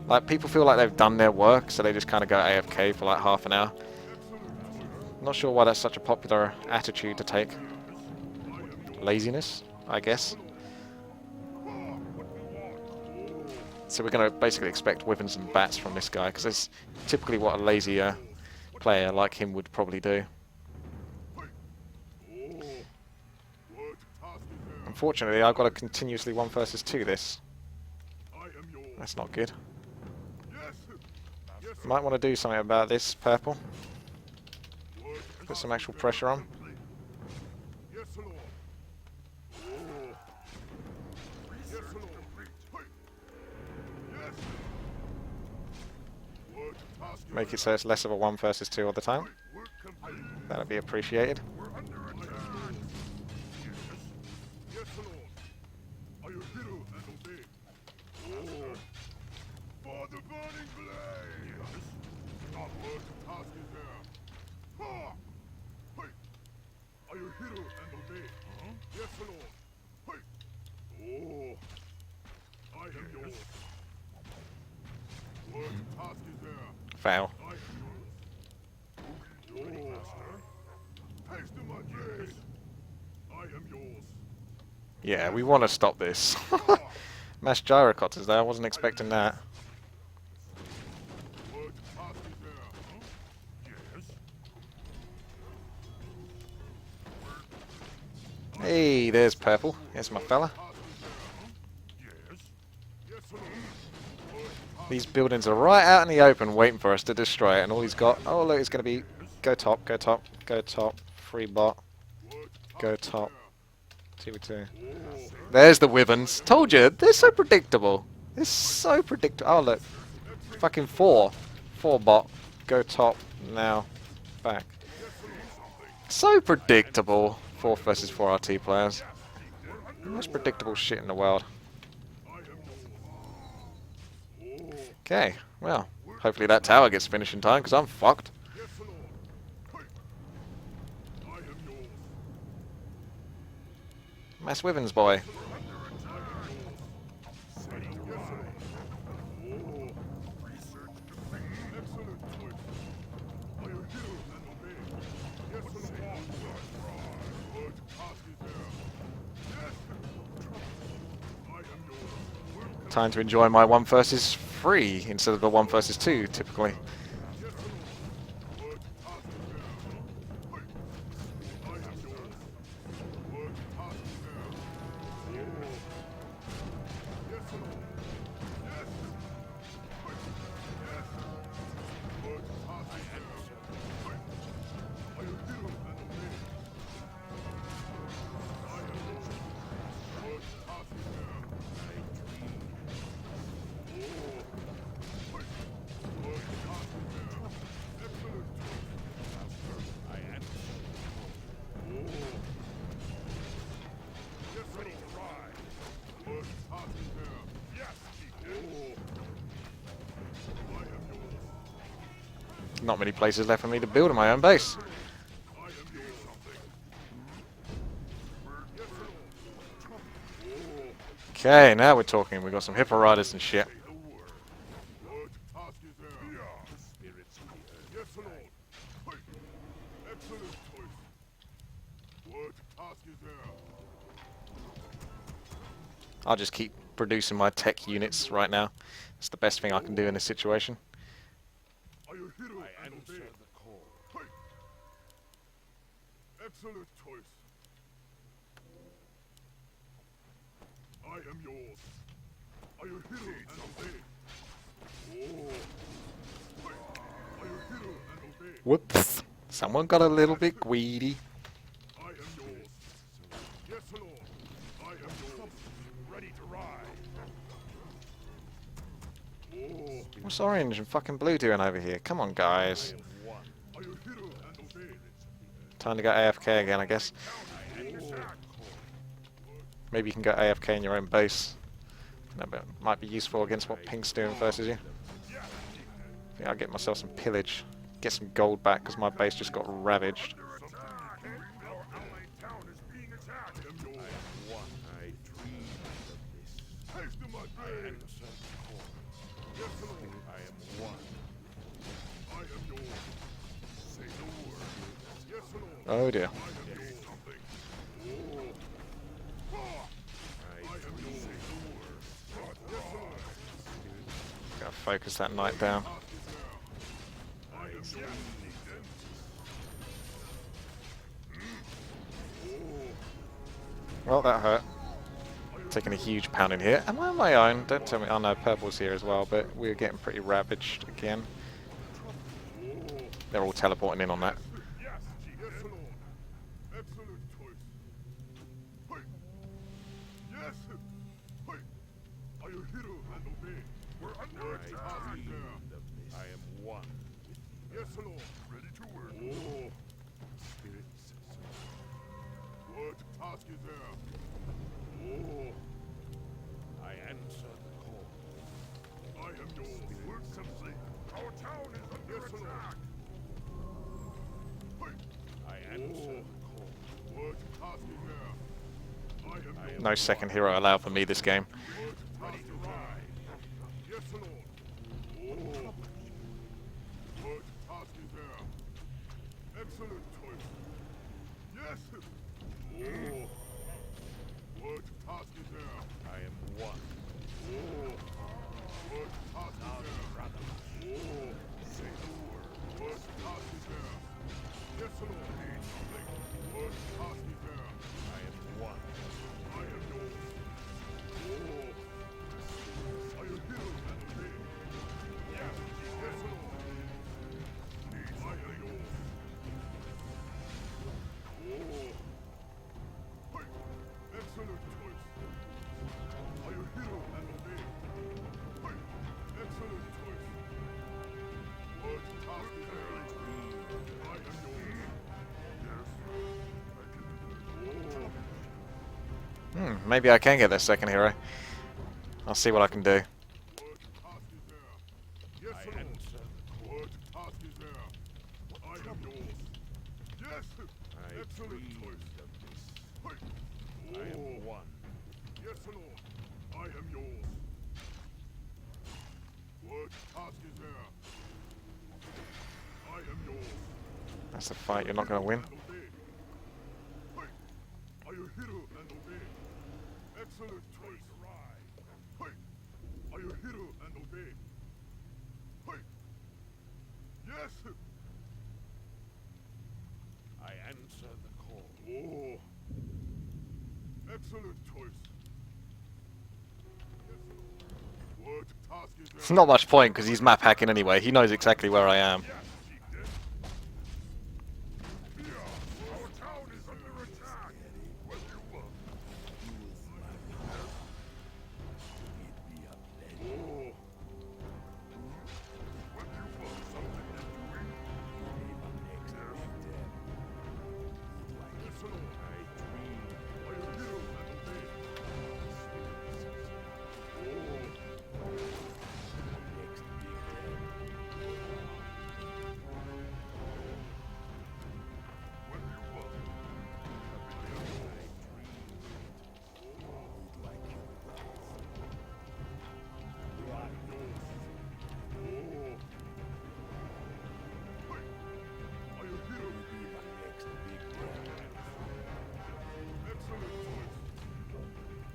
Like, people feel like they've done their work, so they just kind of go AFK for like half an hour. Not sure why that's such a popular attitude to take. Laziness, I guess. So we're going to basically expect Wyverns and Bats from this guy, because that's typically what a lazy player like him would probably do. Unfortunately, I've got to continuously 1 versus 2 this. That's not good. Might want to do something about this, Purple. Put some actual pressure on.
Yes, Lord. Yes, Lord. Yes. What task is
Make it so it's less of a 1 versus 2 all the time.
work complete?
That'll be appreciated.
We're under attack. Yes, Lord. Are you hero and obey? For the burning blade. Yes. What task is there? Ha! Hey. Are you hero and obey? Yes, Lord. Hey. I am yours. What task is there?
Fail.
I am yours. Haste my yes. I am yours.
Yeah, we want to stop this. Mass Gyrocopters there, I wasn't expecting that.
What task is there? Yes.
Hey, there's Purple. Here's my fella.
Yes. Yes, Lord. What
These buildings are right out in the open waiting for us to destroy it, and all he's got... Oh, look, it's going to be... Go top, go top, go top. Free bot. Go top. 2v2. There's the Wyverns. Told you, they're so predictable. They're so predictable. Oh, look. Fucking 4. 4 bot. Go top. Now. Back. So predictable. 4 versus 4 RT players. The most predictable shit in the world. Okay, well, hopefully that tower gets finished in time, because I'm fucked. Mass Wyverns, boy. Time to enjoy my 1 versus 3 instead of the 1 versus 2, typically. Not many places left for me to build in my own base. Okay, now we're talking. We've got some Hippo Riders and shit. I'll just keep producing my tech units right now. It's the best thing I can do in this situation.
I answer the call. Excellent choice. I am yours. Are you hero and obey? Oh. Are you hero and obey?
Whoops. Someone got a little bit greedy.
I am yours. Yes, Lord. I am yours. Ready to ride. Oh.
What's orange and fucking blue doing over here? Come on, guys.
Are you hero and obey?
Time to go AFK again, I guess. Maybe you can go AFK in your own base. That might be useful against what Pink's doing versus you. I think I'll get myself some pillage. Get some gold back, because my base just got ravaged. Oh dear. Gotta focus that knight down. Well, that hurt. Taking a huge pounding here. Am I on my own? Don't tell me. Oh no, purple's here as well, but we're getting pretty ravaged again. They're all teleporting in on that. No second hero allowed for me this game.
hero and obey. Hey, excellent choice. What task is there? I am yours. Yes, I can.
Maybe I can get this second hero. I'll see what I can do.
What task is there? Yes, Lord. What task is there? I am yours. Yes, excellent choice. Hey. I am one. Yes, Lord. I am yours. What task is there? I am yours.
That's a fight you're not going to win.
And obey. Hey. Are you hero and obey? Excellent choice. Hey. Are you hero and obey? Hey. Yes. I answer the call. Oh. Excellent choice. Yes, Lord. What task is there?
It's not much point because he's map hacking anyway. He knows exactly where I am.
Yes, he did. Yeah, our town is under attack. What you want? Oh. What you want? Something to doing? Yes, Lord.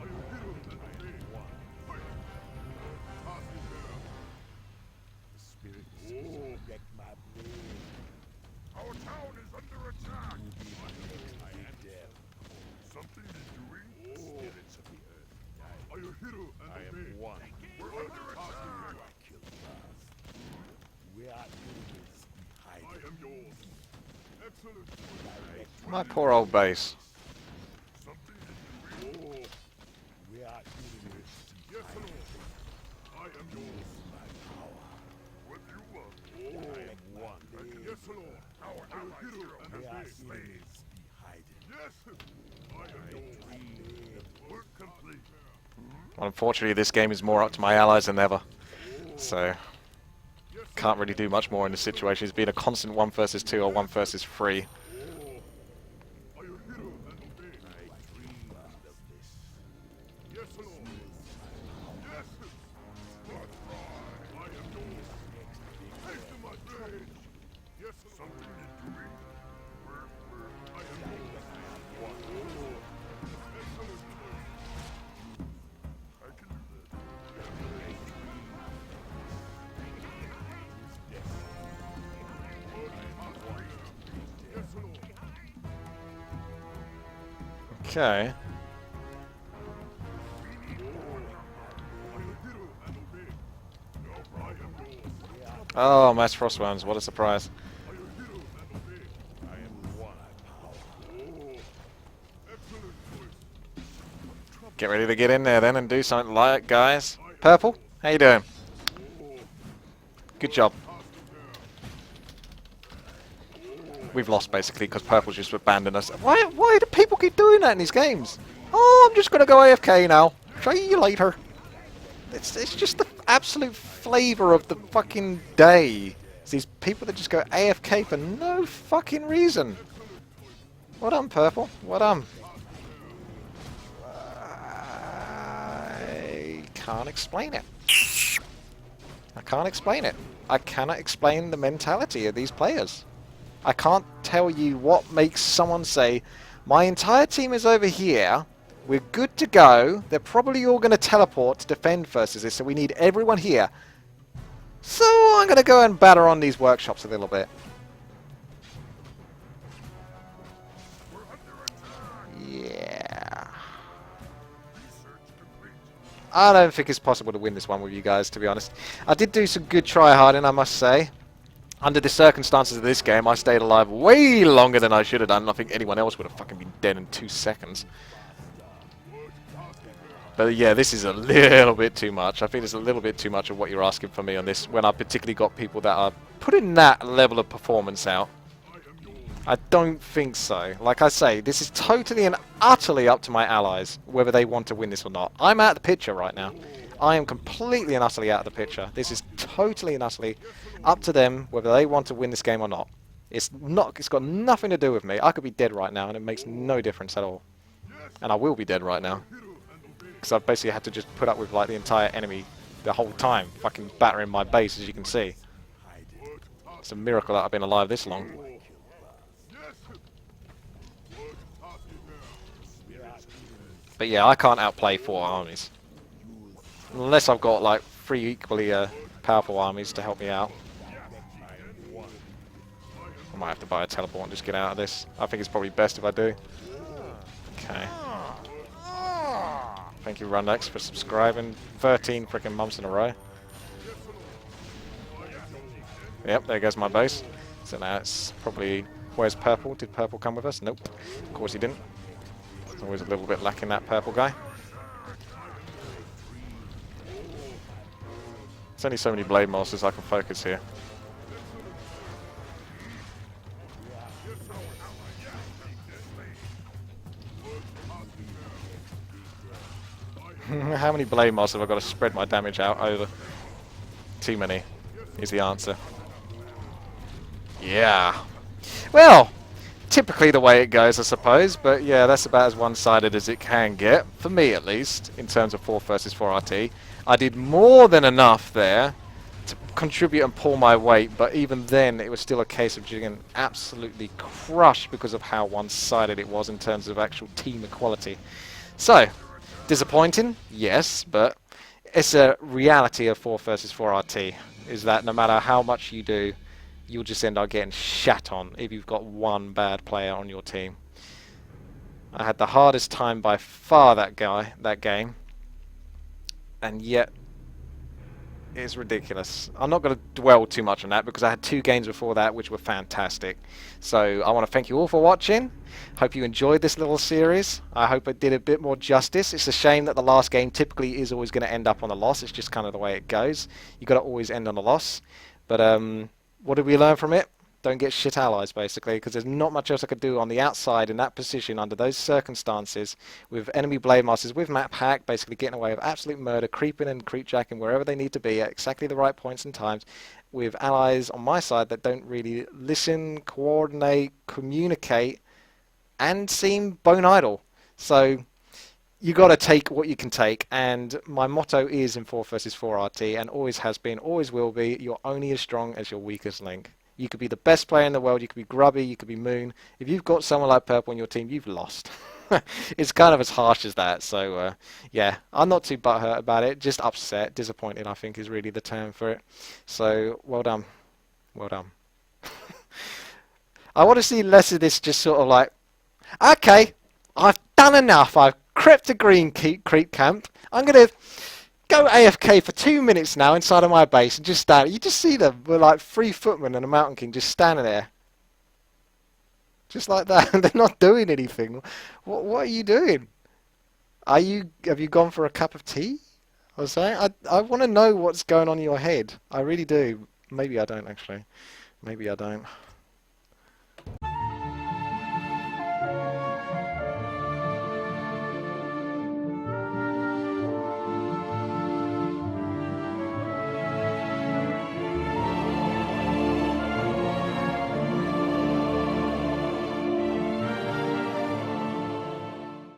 Are you hero and obey? What do you want? Are you hero? Excellent choice. Are you hero and obey? Task is there. The spirit wreck my brain. Our town is under attack. I am dead. Something is doing? Spirits of the earth. Are you hero and obey? I am one. We're under attack. Where are enemies behind? I am yours. Excellent choice.
My poor old base.
Something is doing? Where are enemies? Yes, Lord. I am yours. My power. What do you want? I am one. Yes, Lord. Our hero and obey. Slaves behind it. Yes. I am yours. Work complete.
Unfortunately, this game is more up to my allies than ever. So, can't really do much more in this situation. It's been a constant 1 versus 2 or 1 versus 3.
Are you hero and obey? I dreamed of this. Yes, Lord. Yes. What I am yours. Take to my rage. Yes, something is doing. Where I am yours. What? Excellent choice. I can do that. Yes, Lord.
Okay.
Are you hero and obey? No, I am yours.
Oh, Mass Frostworms, what a surprise.
Are you hero and obey? I am one. Oh, excellent choice.
Get ready to get in there then and do something like it, guys. Purple, how you doing? Good job. We've lost basically because Purple's just abandoned us. Why do people keep doing that in these games? Oh, I'm just going to go AFK now. See you later. It's just the absolute flavour of the fucking day. It's these people that just go AFK for no fucking reason. Well done, Purple. Well done. I can't explain it. I can't explain it. I cannot explain the mentality of these players. I can't tell you what makes someone say, my entire team is over here, we're good to go, they're probably all going to teleport to defend versus this, so we need everyone here. So I'm going to go and batter on these workshops a little bit. Yeah. I don't think it's possible to win this one with you guys, to be honest. I did do some good try-harding, I must say. Under the circumstances of this game, I stayed alive way longer than I should have done. I think anyone else would have fucking been dead in 2 seconds. But yeah, this is a little bit too much. I think it's a little bit too much of what you're asking for me on this, when I've particularly got people that are putting that level of performance out. I don't think so. Like I say, this is totally and utterly up to my allies, whether they want to win this or not. I'm out of the picture right now. I am completely and utterly out of the picture. This is totally and utterly up to them, whether they want to win this game or not. It's got nothing to do with me. I could be dead right now, and it makes no difference at all. And I will be dead right now. Because I've basically had to just put up with like the entire enemy the whole time, fucking battering my base, as you can see. It's a miracle that I've been alive this long. But yeah, I can't outplay 4 armies. Unless I've got like 3 equally powerful armies to help me out. I might have to buy a teleport and just get out of this. I think it's probably best if I do. Okay. Thank you, Rundex, for subscribing 13 freaking months in a row. Yep, there goes my base. So now it's probably... Where's Purple? Did Purple come with us? Nope. Of course he didn't. It's always a little bit lacking, that Purple guy. There's only so many Blade Masters I can focus here. How many Blade Masters have I got to spread my damage out over? Too many is the answer. Yeah. Well, typically the way it goes, I suppose. But yeah, that's about as one-sided as it can get. For me, at least, in terms of 4 versus 4 RT. I did more than enough there to contribute and pull my weight. But even then, it was still a case of getting absolutely crushed because of how one-sided it was in terms of actual team equality. So... disappointing, yes, but it's a reality of 4 versus 4 RT, is that no matter how much you do, you'll just end up getting shat on if you've got one bad player on your team. I had the hardest time by far that game, and yet it's ridiculous. I'm not going to dwell too much on that because I had 2 games before that which were fantastic. So I want to thank you all for watching. Hope you enjoyed this little series. I hope it did a bit more justice. It's a shame that the last game typically is always going to end up on a loss. It's just kind of the way it goes. You've got to always end on a loss. But what did we learn from it? Don't get shit allies, basically, because there's not much else I could do on the outside in that position under those circumstances with enemy Blade Masters, with map hack, basically getting away with absolute murder, creeping and creepjacking wherever they need to be at exactly the right points and times, with allies on my side that don't really listen, coordinate, communicate, and seem bone idle. So you got to take what you can take, and my motto is in 4 versus 4 RT, and always has been, always will be, you're only as strong as your weakest link. You could be the best player in the world, you could be grubby, you could be Moon. If you've got someone like Purple on your team, you've lost. It's kind of as harsh as that. So, yeah, I'm not too butthurt about it. Just upset, disappointed, I think, is really the term for it. So, well done. Well done. I want to see less of this just sort of like, okay, I've done enough. I've crept to Green Creek Camp. I'm going to go AFK for 2 minutes now inside of my base and just stand. You just see them. We're like 3 footmen and a Mountain King just standing there. Just like that. They're not doing anything. What are you doing? Have you gone for a cup of tea? I was saying, I want to know what's going on in your head. I really do. Maybe I don't, actually. Maybe I don't.